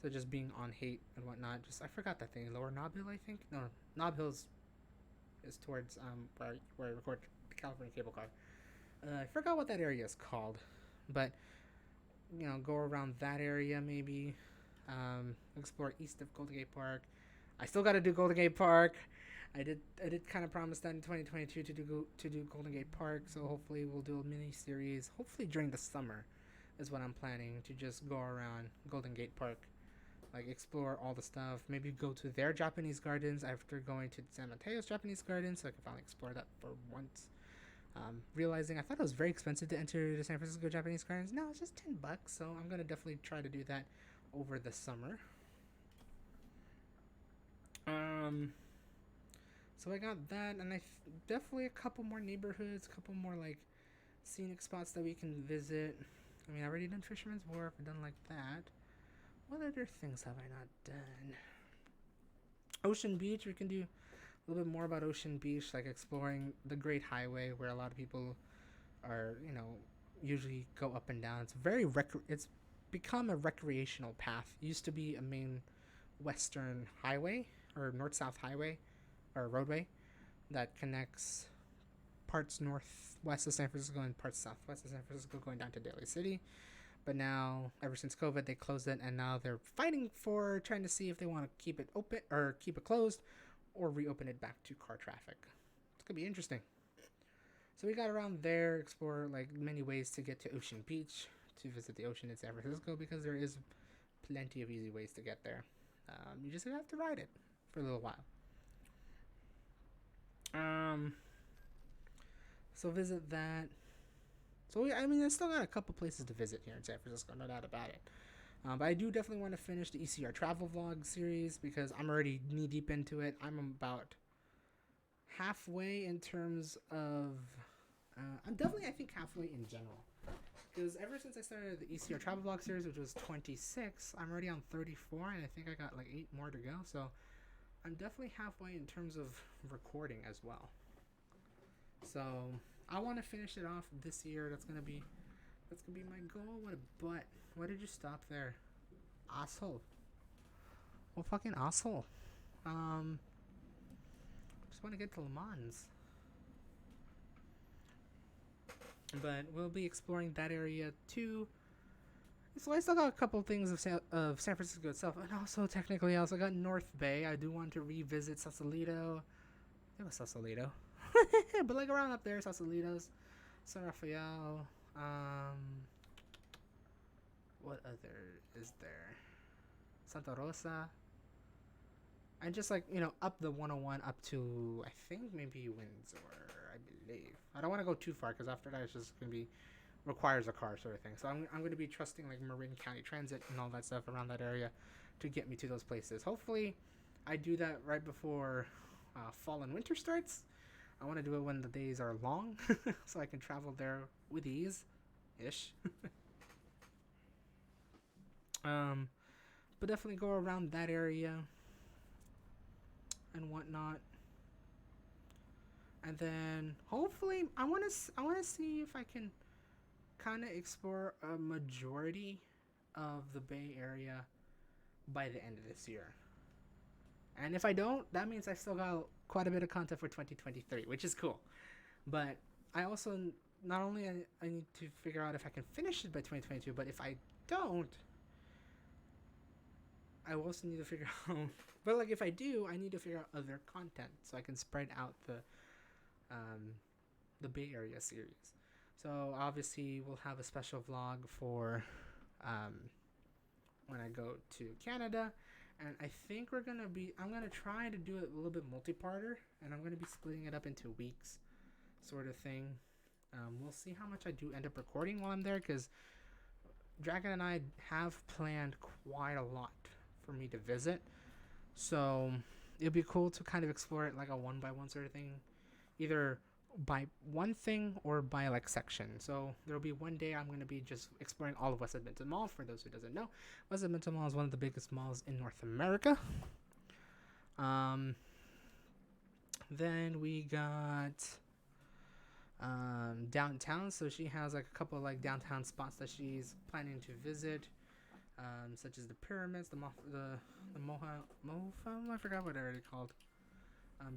So just being on Haight and whatnot. Just I forgot that thing. Lower Nob Hill, I think. No, Nob Hill's is towards where I record the California Cable Car. I forgot what that area is called, but go around that area maybe. Explore east of Golden Gate Park. I still got to do Golden Gate Park. I did kind of promise that in 2022 to do Golden Gate Park. So hopefully we'll do a mini series. Hopefully during the summer is what I'm planning, to just go around Golden Gate Park, like explore all the stuff. Maybe go to their Japanese gardens after going to San Mateo's Japanese gardens, so I can finally explore that for once. Realizing I thought it was very expensive to enter the San Francisco Japanese gardens. No, it's just $10, so I'm gonna definitely try to do that over the summer. So I got that, and definitely a couple more neighborhoods, a couple more like scenic spots that we can visit. I mean, I already done Fisherman's Wharf, I've done like that. What other things have I not done? Ocean Beach, we can do a little bit more about Ocean Beach, like exploring the Great Highway, where a lot of people are, usually go up and down. It's it's become a recreational path. It used to be a main western highway, or north-south highway, or roadway, that connects parts northwest of San Francisco and parts southwest of San Francisco going down to Daly City. But now, ever since COVID, they closed it, and now they're fighting for trying to see if they want to keep it open or keep it closed, or reopen it back to car traffic. It's gonna be interesting. So we got around there, explore like many ways to get to Ocean Beach, to visit the ocean in San Francisco, because there is plenty of easy ways to get there. You just have to ride it for a little while. So visit that. So I still got a couple places to visit here in San Francisco, no doubt about it. But I do definitely want to finish the ECR travel vlog series, because I'm already knee deep into it. I'm about halfway in terms of, I'm definitely, I think, halfway in general. Because ever since I started the ECR travel vlog series, which was 26, I'm already on 34, and I think I got like 8 more to go. So I'm definitely halfway in terms of recording as well. So I want to finish it off this year. That's gonna be my goal. What a butt. Why did you stop there, asshole? Well, fucking asshole. Um, just want to get to Le Mans. But we'll be exploring that area too. So I still got a couple of things of San Francisco itself, and also technically I also got North Bay. I do want to revisit Sausalito. It was Sausalito, but like around up there, Sausalitos, San Rafael. What other is there? Santa Rosa. And just like up the 101 up to I think maybe Windsor, I believe. I don't want to go too far because after that it's just gonna be requires a car sort of thing. So I'm going to be trusting like Marin County Transit and all that stuff around that area to get me to those places. Hopefully, I do that right before fall and winter starts. I want to do it when the days are long, so I can travel there with ease, ish. But definitely go around that area and whatnot. And then hopefully, I want to see if I can kind of explore a majority of the Bay Area by the end of this year. And if I don't, that means I still got quite a bit of content for 2023, which is cool. But I also not only I need to figure out if I can finish it by 2022, but if I don't, I also need to figure out. But like if I do, I need to figure out other content so I can spread out the Bay Area series. So obviously we'll have a special vlog for when I go to Canada, and I think I'm gonna try to do it a little bit multi-parter, and I'm gonna be splitting it up into weeks, sort of thing. We'll see how much I do end up recording while I'm there, because Dragon and I have planned quite a lot for me to visit, so it'd be cool to kind of explore it like a one by one sort of thing, either by one thing or by like section. So there'll be one day I'm going to be just exploring all of West Edmonton Mall. For those who doesn't know, West Edmonton Mall is one of the biggest malls in North America. Then we got downtown. So she has like a couple of like downtown spots that she's planning to visit, such as the pyramids, the Mofa, I forgot what they're called.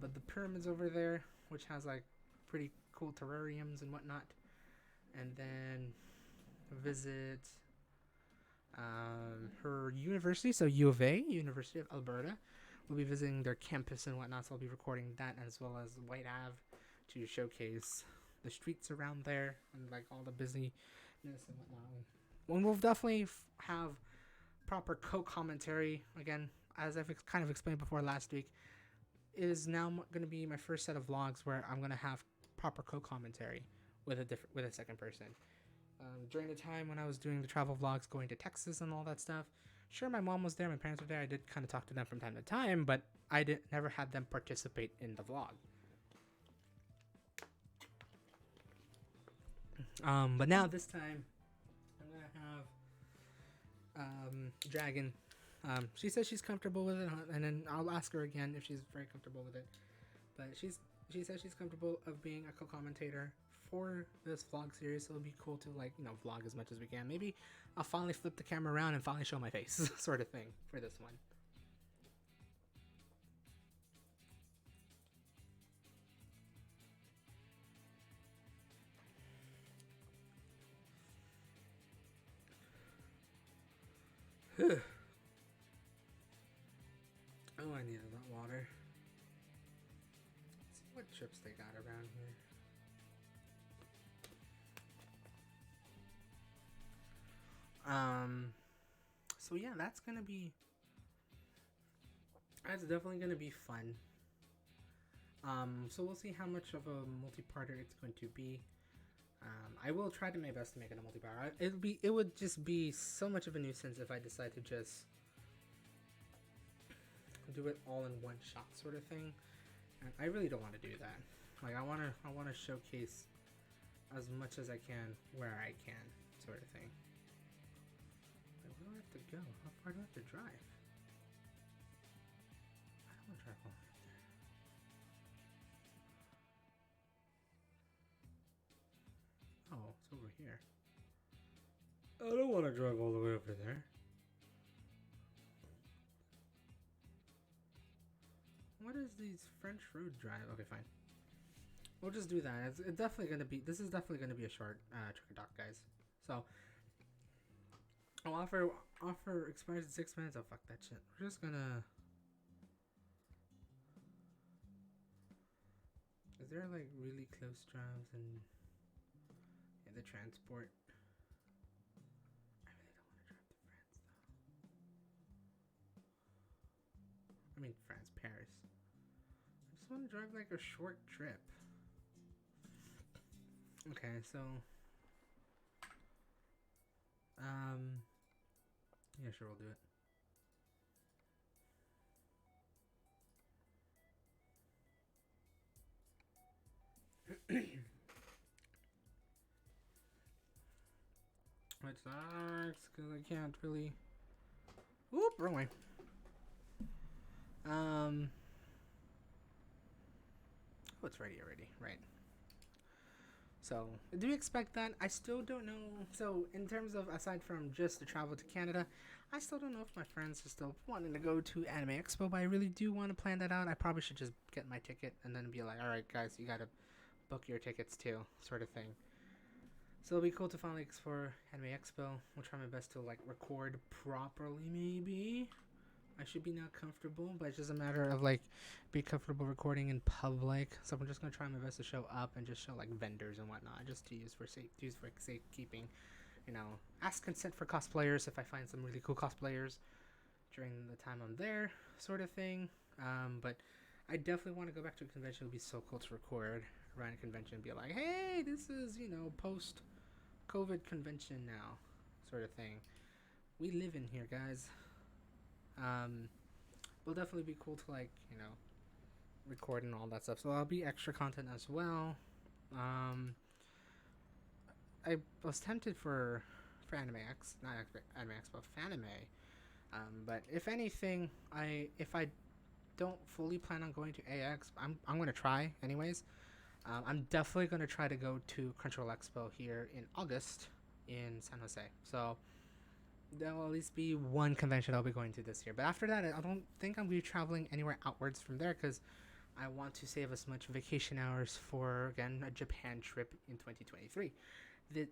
But the pyramids over there, which has like pretty cool terrariums and whatnot, and then visit her university, so U of A, University of Alberta. We'll be visiting their campus and whatnot, so I'll be recording that as well as White Ave to showcase the streets around there and like all the busyness and whatnot. And we'll definitely have proper co-commentary again, as I've kind of explained before last week. It is now going to be my first set of vlogs where I'm going to have proper co-commentary with a second person. During the time when I was doing the travel vlogs, going to Texas and all that stuff, sure, my mom was there, my parents were there. I did kind of talk to them from time to time, but I never had them participate in the vlog. But now this time, I'm gonna have Dragon. She says she's comfortable with it, and then I'll ask her again if she's very comfortable with it. But she says she's comfortable of being a co-commentator for this vlog series, so it'll be cool to like vlog as much as we can. Maybe I'll finally flip the camera around and finally show my face, sort of thing, for this one. Oh, I needed that water. Let's see what trips they got around here. So yeah, that's definitely gonna be fun. So we'll see how much of a multi-parter it's going to be. I will try to my best to make it a multi-parter. It would just be so much of a nuisance if I decide to just do it all in one shot, sort of thing. And I really don't want to do that. Like I wanna showcase as much as I can where I can, sort of thing. Where do I have to go? How far do I have to drive? I don't want to drive all the way up there. Oh, it's over here. I don't want to drive all the way over there. what is these French Road Drive? Okay, fine. We'll just do that. It's definitely gonna be. This is definitely gonna be a short Trick Dock, guys. So I'll offer expires in 6 minutes. Oh fuck that shit. We're just gonna. Is there like really close drives and the transport? I really don't want to drive to France though. I mean France, Paris. I just want to drive like a short trip. Okay, so yeah, sure, we'll do it. Which sucks because I can't really. Oop, wrong way. Oh, it's ready already, right? So, do you expect that? I still don't know. So, in terms of aside from just the travel to Canada, I still don't know if my friends are still wanting to go to Anime Expo, but I really do want to plan that out. I probably should just get my ticket and then be like, all right, guys, you gotta book your tickets too, sort of thing. So it'll be cool to finally explore Anime Expo. I'll try my best to like record properly, maybe. I should be now comfortable, but it's just a matter of like be comfortable recording in public. So I'm just gonna try my best to show up and just show like vendors and whatnot, just to use for safekeeping. You know, ask consent for cosplayers if I find some really cool cosplayers during the time I'm there, sort of thing. But I definitely want to go back to a convention. It would be so cool to record around a convention and be like, hey, this is post COVID convention now, sort of thing. We live in here, guys. Will definitely be cool to record and all that stuff. So I'll be extra content as well. I was tempted for Anime X, not Anime X, but Fanime. But if anything, if I don't fully plan on going to AX, I'm gonna try anyways. I'm definitely gonna try to go to Crunchyroll Expo here in August in San Jose. So there will at least be one convention I'll be going to this year. But after that, I don't think I'm gonna be traveling anywhere outwards from there because I want to save as much vacation hours for again a Japan trip in 2023.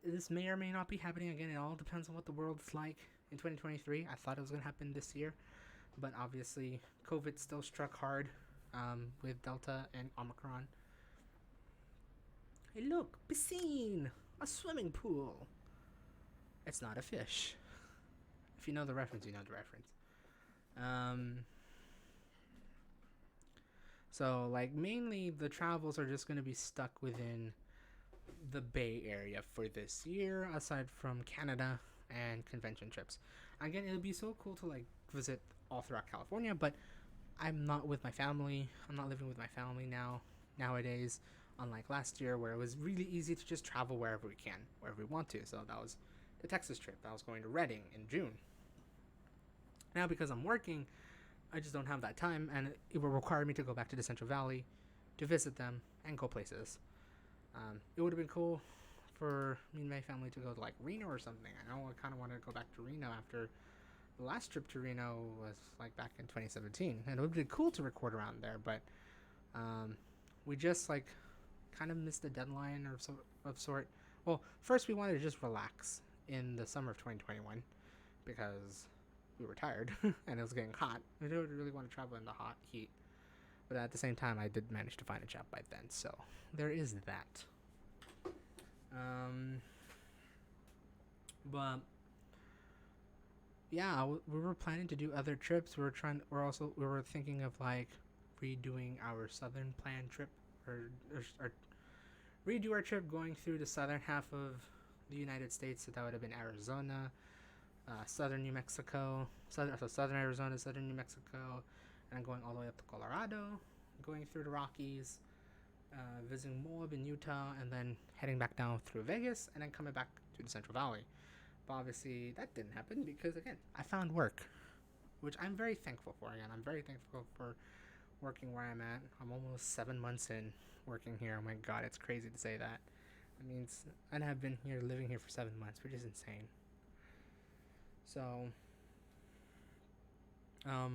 This may or may not be happening again. It all depends on what the world's like in 2023. I thought it was gonna happen this year, but obviously COVID still struck hard with Delta and Omicron. Hey, look, piscine, a swimming pool. It's not a fish. If you know the reference, you know the reference. So, like, mainly the travels are just going to be stuck within the Bay Area for this year, aside from Canada and convention trips. Again, it'll be so cool to, like, visit all throughout California, but I'm not with my family. I'm not living with my family nowadays, unlike last year where it was really easy to just travel wherever we can, wherever we want to. So that was the Texas trip. I was going to Redding in June. Now, because I'm working, I just don't have that time, and it will require me to go back to the Central Valley to visit them and go places. It would have been cool for me and my family to go to like Reno or something. I know I kind of wanted to go back to Reno after the last trip to Reno was like back in 2017, and it would have been cool to record around there, but we just like kind of missed the deadline of sort. Well, first we wanted to just relax in the summer of 2021 because we were tired and it was getting hot. We didn't really want to travel in the hot heat, but at the same time, I did manage to find a job by then, so there is that. But yeah, we were planning to do other trips. We were thinking of like redoing our southern plan trip or redo our trip going through the southern half of the United States. So that would have been Arizona, southern New Mexico, southern Arizona, southern New Mexico, and going all the way up to Colorado, going through the Rockies, visiting Moab in Utah, and then heading back down through Vegas, and then coming back to the Central Valley. But obviously that didn't happen because, again, I found work, which I'm very thankful for. Again, I'm very thankful for working where I'm at. I'm almost 7 months in working here. Oh my god, it's crazy to say that. I mean, I have been here, living here for 7 months, which is insane. So,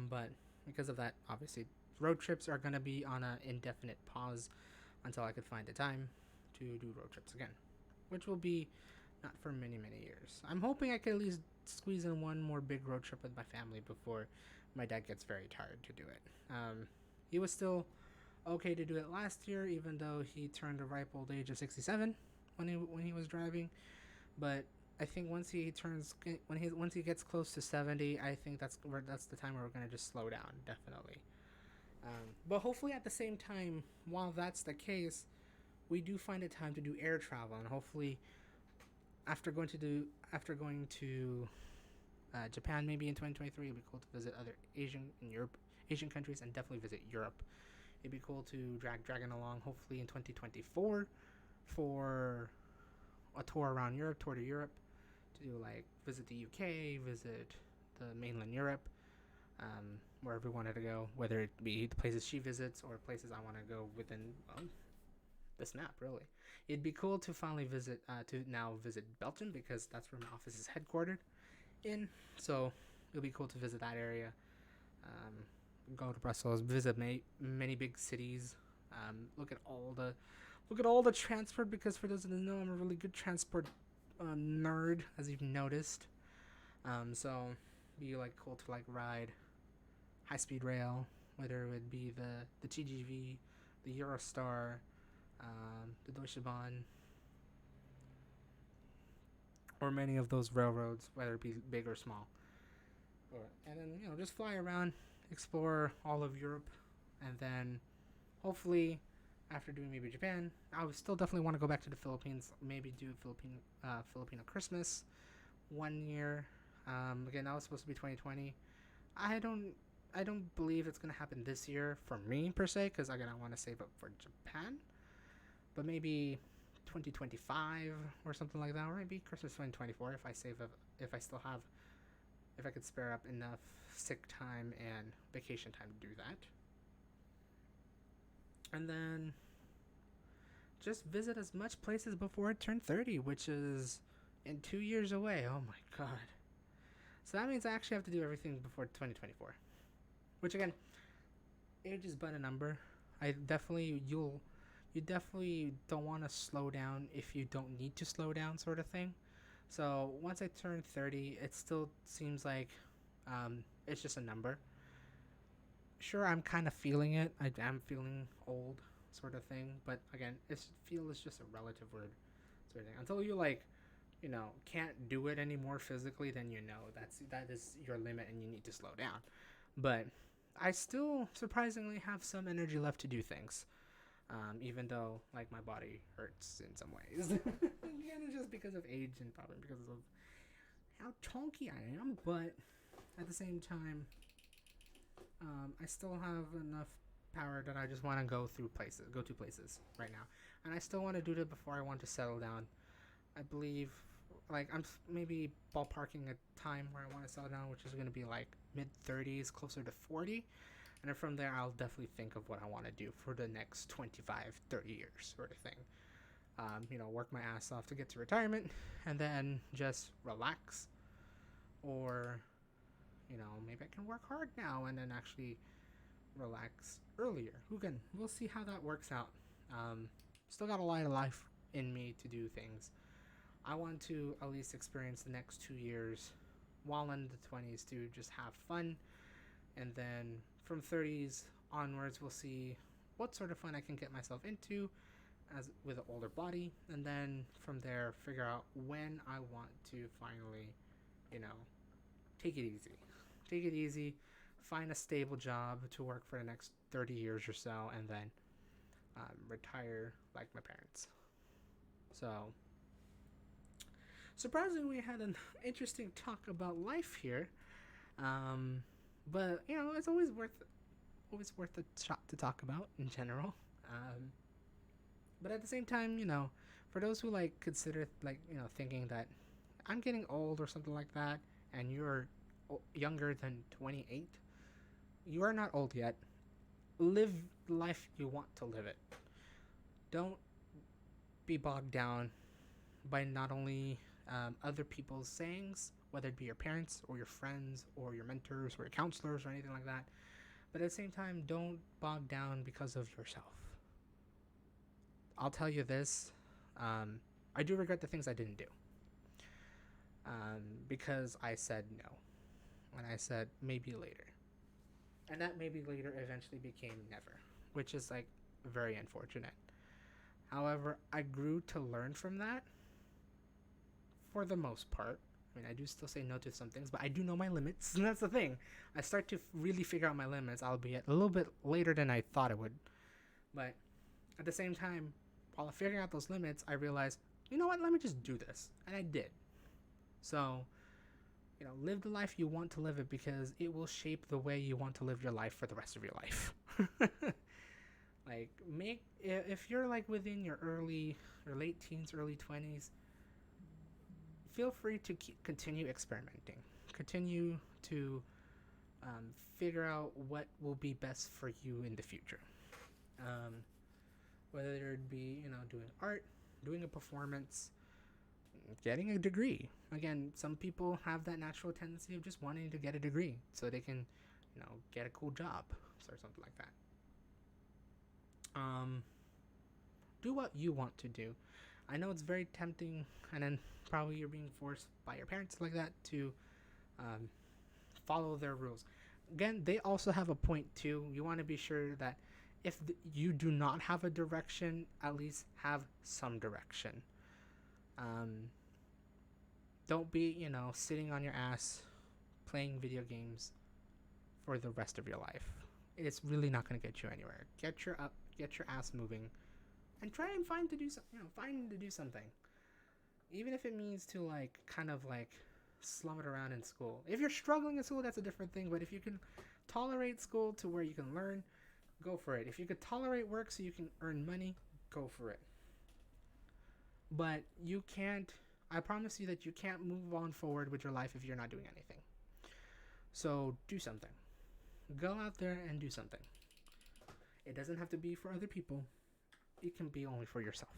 but because of that, obviously, road trips are gonna be on an indefinite pause until I could find the time to do road trips again, which will be not for many many years. I'm hoping I can at least squeeze in one more big road trip with my family before my dad gets very tired to do it. He was still okay to do it last year, even though he turned the ripe old age of 67 when he was driving. But I think once he gets close to 70, I think that's the time where we're gonna just slow down, definitely. But hopefully at the same time, while that's the case, we do find a time to do air travel, and hopefully after going to Japan maybe in 2023, it'd be cool to visit other Asian countries, and definitely visit Europe. It'd be cool to drag Dragon along, hopefully in 2024, for a tour around Europe, tour to Europe, to do like visit the UK, visit the mainland Europe, wherever we wanted to go, whether it be the places she visits or places I want to go within this map. Really, it'd be cool to finally visit Belgium, because that's where my office is headquartered in. So it'll be cool to visit that area. Go to Brussels, visit many big cities. Look at all the transport, because for those that don't know, I'm a really good transport nerd, as you've noticed. So be like cool to like ride high speed rail, whether it would be the TGV, the Eurostar, the Deutsche Bahn, or many of those railroads, whether it be big or small. And then just fly around, explore all of Europe, and then hopefully after doing maybe Japan, I would still definitely want to go back to the Philippines. Maybe do Filipino Christmas one year. Again, that was supposed to be 2020. I don't believe it's gonna happen this year for me per se, because again I want to save up for Japan. But maybe 2025 or something like that, or maybe Christmas 2024 if I could spare up enough sick time and vacation time to do that. And then just visit as much places before I turn 30, which is in 2 years away. Oh my god. So that means I actually have to do everything before 2024. Which again, age is but a number. You definitely don't want to slow down if you don't need to slow down, sort of thing. So once I turn 30, it still seems like it's just a number. Sure, I'm kind of feeling it. I am feeling old, sort of thing. But again, feel is just a relative word, sort of thing. Until you can't do it anymore physically, then that is your limit and you need to slow down. But I still surprisingly have some energy left to do things, even though like my body hurts in some ways, again, just because of age and probably because of how chunky I am. But at the same time, I still have enough power that I just want to go to places right now, and I still want to do that before I want to settle down. I believe, like, I'm maybe ballparking a time where I want to settle down, which is going to be like mid 30s, closer to 40, and then from there I'll definitely think of what I want to do for the next 25, 30 years, sort of thing. Work my ass off to get to retirement, and then just relax, or maybe I can work hard now and then actually relax earlier. We'll see how that works out. Still got a lot of life in me to do things. I want to at least experience the next 2 years while in the 20s to just have fun, and then from 30s onwards, we'll see what sort of fun I can get myself into as with an older body, and then from there figure out when I want to finally, take it easy. Take it easy, find a stable job to work for the next 30 years or so, and then retire like my parents. So, surprisingly, we had an interesting talk about life here. But it's always worth a shot to talk about in general. But at the same time, for those who consider thinking that I'm getting old or something like that, and you're younger than 28, you are not old yet. Live the life you want to live it. Don't be bogged down by not only other people's sayings, whether it be your parents or your friends or your mentors or your counselors or anything like that, But at the same time, don't bog down because of yourself. I'll tell you this. Um, I do regret the things I didn't do. Because I said no. And I said maybe later. And that maybe later eventually became never, which is like very unfortunate. However, I grew to learn from that for the most part. I mean, I do still say no to some things, but I do know my limits. And that's the thing. I start to really figure out my limits, albeit a little bit later than I thought it would. But at the same time, while figuring out those limits, I realized, you know what, let me just do this. And I did. So, live the life you want to live it, because it will shape the way you want to live your life for the rest of your life. Like, if you're like within your late teens, early 20s, feel free to continue experimenting. Continue to figure out what will be best for you in the future. Whether it be, doing art, doing a performance, getting a degree. Again, some people have that natural tendency of just wanting to get a degree so they can, get a cool job or something like that. Do what you want to do. I know it's very tempting, and then probably you're being forced by your parents like that to follow their rules. Again, they also have a point too. You want to be sure that if you do not have a direction, at least have some direction. Don't be, sitting on your ass playing video games for the rest of your life. It's really not going to get you anywhere. Get your ass moving, and try and find to do something. Even if it means to like kind of like slum it around in school. If you're struggling in school, that's a different thing. But if you can tolerate school to where you can learn, go for it. If you could tolerate work so you can earn money, go for it. But you can't. I promise you that you can't move on forward with your life if you're not doing anything. So do something. Go out there and do something. It doesn't have to be for other people. It can be only for yourself.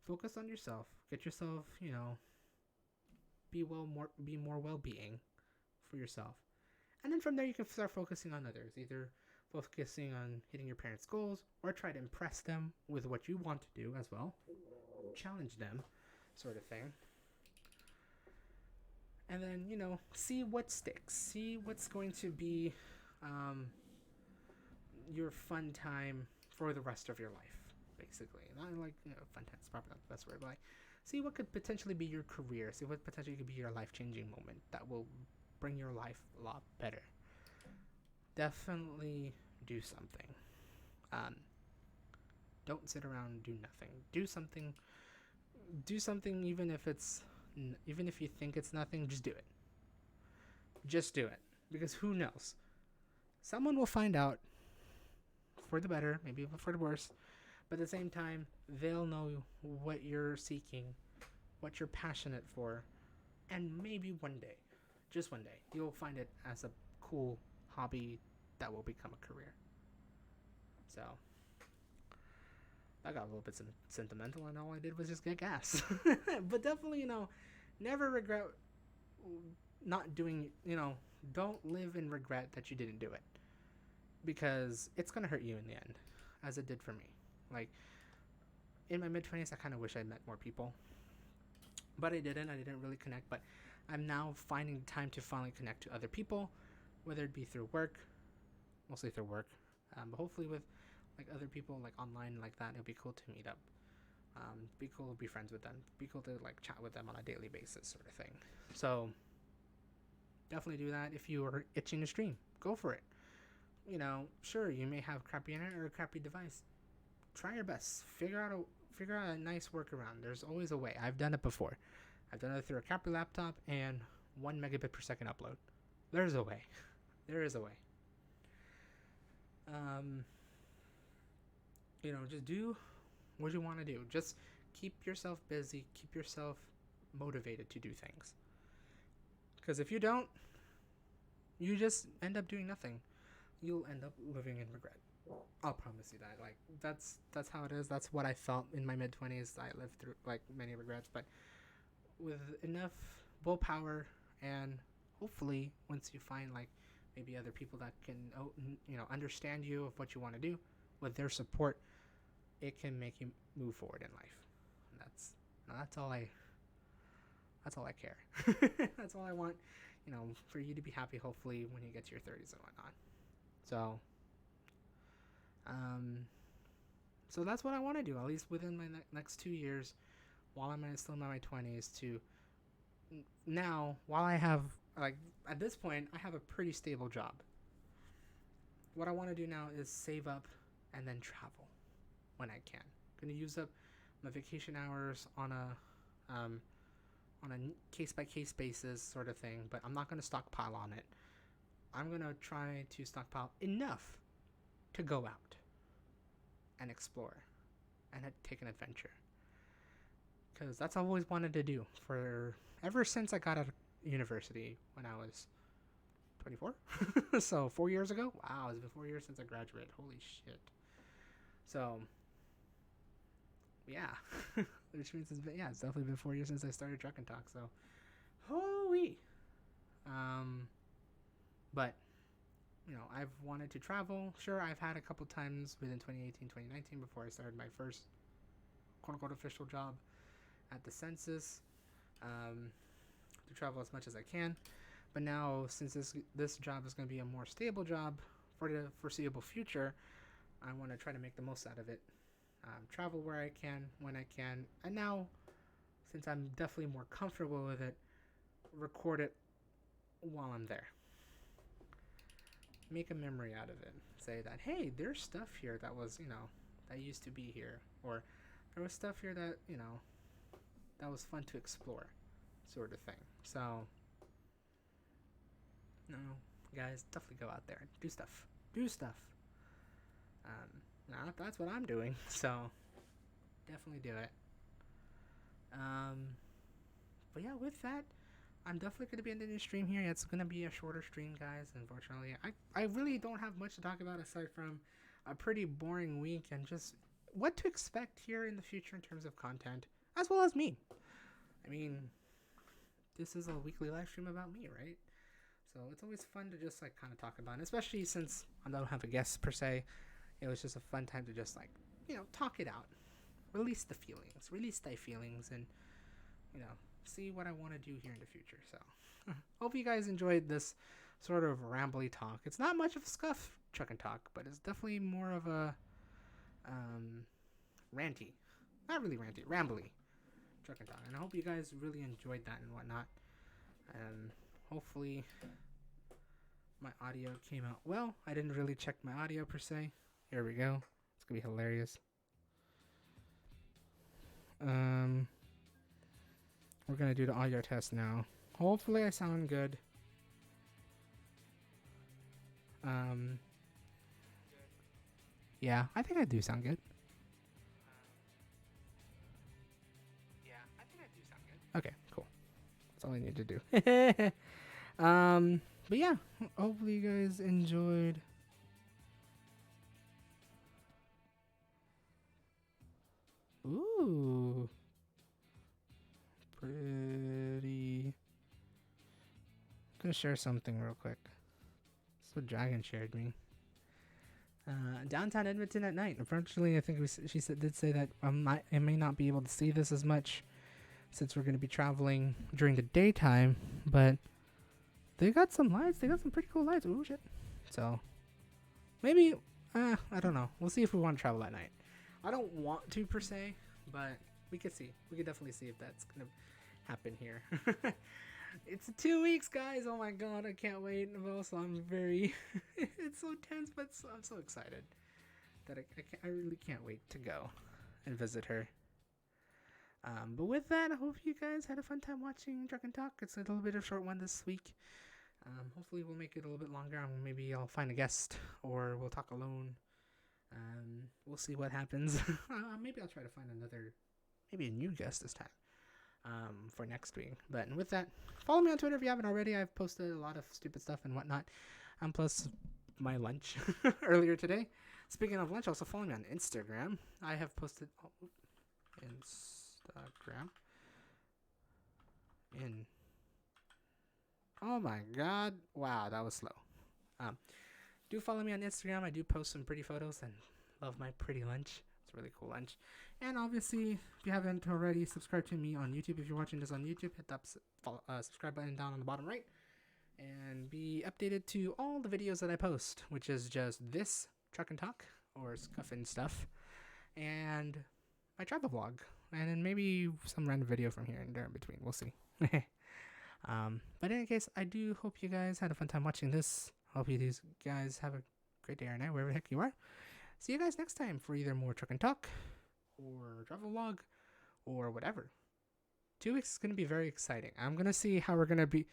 Focus on yourself. Get yourself, be more well-being for yourself. And then from there you can start focusing on others. Either focusing on hitting your parents' goals, or try to impress them with what you want to do as well. Challenge them, sort of thing. And then, see what sticks. See what's going to be your fun time for the rest of your life, basically. Not like, fun time is probably not the best word, but like, see what could potentially be your career. See what potentially could be your life-changing moment that will bring your life a lot better. Definitely do something. Don't sit around and do nothing. Do something. Do something, even if you think it's nothing. Just do it. Just do it, because who knows? Someone will find out, for the better, maybe for the worse. But at the same time, they'll know what you're seeking, what you're passionate for, and maybe one day, just one day, you'll find it as a cool hobby that will become a career. So, I got a little bit sentimental, and all I did was just get gas. But definitely, never regret not doing, don't live in regret that you didn't do it. Because it's going to hurt you in the end, as it did for me. Like, in my mid-20s, I kind of wish I met more people. But I didn't really connect. But I'm now finding time to finally connect to other people, whether it be through work, mostly through work. But hopefully with like other people, like online, like that, it'll be cool to meet up. Be cool to be friends with them. Be cool to like chat with them on a daily basis, sort of thing. So definitely do that. If you are itching to stream, go for it. Sure, you may have crappy internet or a crappy device. Try your best. Figure out a nice workaround. There's always a way. I've done it before. I've done it through a crappy laptop and 1 megabit per second upload. There's a way. There is a way. Just do what you want to do. Just keep yourself busy. Keep yourself motivated to do things. Because if you don't, you just end up doing nothing. You'll end up living in regret. I'll promise you that. Like, that's how it is. That's what I felt in my mid-20s. I lived through like many regrets, but with enough willpower, and hopefully once you find like maybe other people that can understand you of what you want to do. With their support, it can make you move forward in life. And that's all I care. That's all I want, for you to be happy, hopefully, when you get to your 30s and whatnot. So, um, so that's what I want to do, at least within my next 2 years, while I'm still in my 20s. To now, while I have, like, at this point, I have a pretty stable job. What I want to do now is save up and then travel when I can. I'm gonna use up my vacation hours on a case by case basis sort of thing, but I'm not gonna stockpile on it. I'm gonna try to stockpile enough to go out and explore and take an adventure, because that's what I've always wanted to do for ever since I got out of university when I was 24. So 4 years ago. Wow, it's been 4 years since I graduated. Holy shit. So yeah. Which means it's definitely been 4 years since I started Truck and Talk. So holy. But I've wanted to travel. Sure, I've had a couple times within 2018, 2019 before I started my first quote-unquote official job at the census, to travel as much as I can. But now, since this job is going to be a more stable job for the foreseeable future, I want to try to make the most out of it. Travel where I can, when I can. And now, since I'm definitely more comfortable with it, record it while I'm there. Make a memory out of it. Say that, hey, there's stuff here that was, that used to be here. Or there was stuff here that, that was fun to explore, sort of thing. So, no, guys, definitely go out there and do stuff. Do stuff. Now that's what I'm doing, so definitely do it. But yeah, with that, I'm definitely going to be ending the stream here. It's going to be a shorter stream, guys, unfortunately. I really don't have much to talk about aside from a pretty boring week and just what to expect here in the future in terms of content, as well as me. I mean, this is a weekly live stream about me, right? So it's always fun to just like kind of talk about it, especially since I don't have a guest per se. It was just a fun time to just like, talk it out, release the feelings, release thy feelings, and see what I want to do here in the future. So hope you guys enjoyed this sort of rambly talk. It's not much of a scuff Truck and Talk, but it's definitely more of a ranty, not really ranty, rambly Truck and Talk. And I hope you guys really enjoyed that and whatnot. Hopefully my audio came out well. I didn't really check my audio per se. Here we go. It's gonna be hilarious. We're gonna do the audio test now. Hopefully I sound good. Yeah, I think I do sound good. Okay, cool. That's all I need to do. But yeah, hopefully you guys enjoyed. Ooh. Pretty. I'm gonna share something real quick. That's what Dragon shared me. Downtown Edmonton at night. Unfortunately, I think she did say that I may not be able to see this as much since we're going to be traveling during the daytime, but they got some lights. They got some pretty cool lights. Ooh, shit. So, maybe, I don't know. We'll see if we want to travel at night. I don't want to, per se, but we could see. We could definitely see if that's going to happen here. It's 2 weeks, guys. Oh my god, I can't wait. Also, I'm very... it's so tense, but I'm so excited that I really can't wait to go and visit her. But with that, I hope you guys had a fun time watching Truck and Talk. It's a little bit of a short one this week. Hopefully we'll make it a little bit longer. Maybe I'll find a guest, or we'll talk alone. We'll see what happens. Maybe I'll try to find maybe a new guest this time. For next week. But with that, follow me on Twitter if you haven't already. I've posted a lot of stupid stuff and whatnot. Plus my lunch earlier today. Speaking of lunch, also follow me on Instagram. I have posted Instagram. Oh my god. Wow, that was slow. Do follow me on Instagram. I do post some pretty photos and love my pretty lunch. It's a really cool lunch. And obviously, if you haven't already, subscribe to me on YouTube. If you're watching this on YouTube, hit that subscribe button down on the bottom right. And be updated to all the videos that I post, which is just this truck and talk or scuff and stuff, and my travel vlog, and then maybe some random video from here and there in between. We'll see. But in any case, I do hope you guys had a fun time watching this. Hope you guys have a great day or night, wherever the heck you are. See you guys next time for either more truck and talk or travel vlog or whatever. 2 weeks is going to be very exciting. I'm going to see how we're going to be.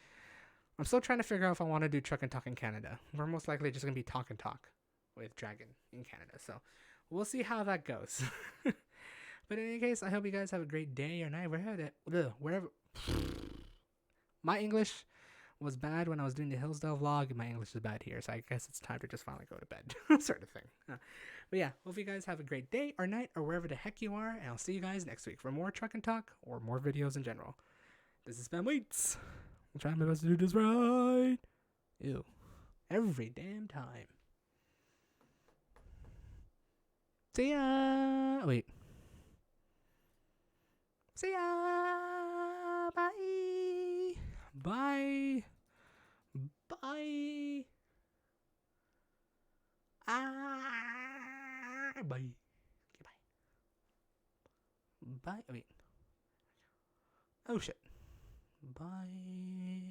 I'm still trying to figure out if I want to do truck and talk in Canada. We're most likely just going to be talk and talk with Dragon in Canada. So we'll see how that goes. But in any case, I hope you guys have a great day or night. Wherever. My English was bad when I was doing the Hillsdale vlog, and my English is bad here. So I guess it's time to just finally go to bed. Sort of thing. But yeah, hope you guys have a great day or night or wherever the heck you are. And I'll see you guys next week for more truck and talk or more videos in general. This is Spam Waits. I'm trying my best to do this right. Ew. Every damn time. See ya. Wait. See ya. Bye. Bye. Bye. Bye. Okay, bye. Bye. Wait. Oh shit. Bye.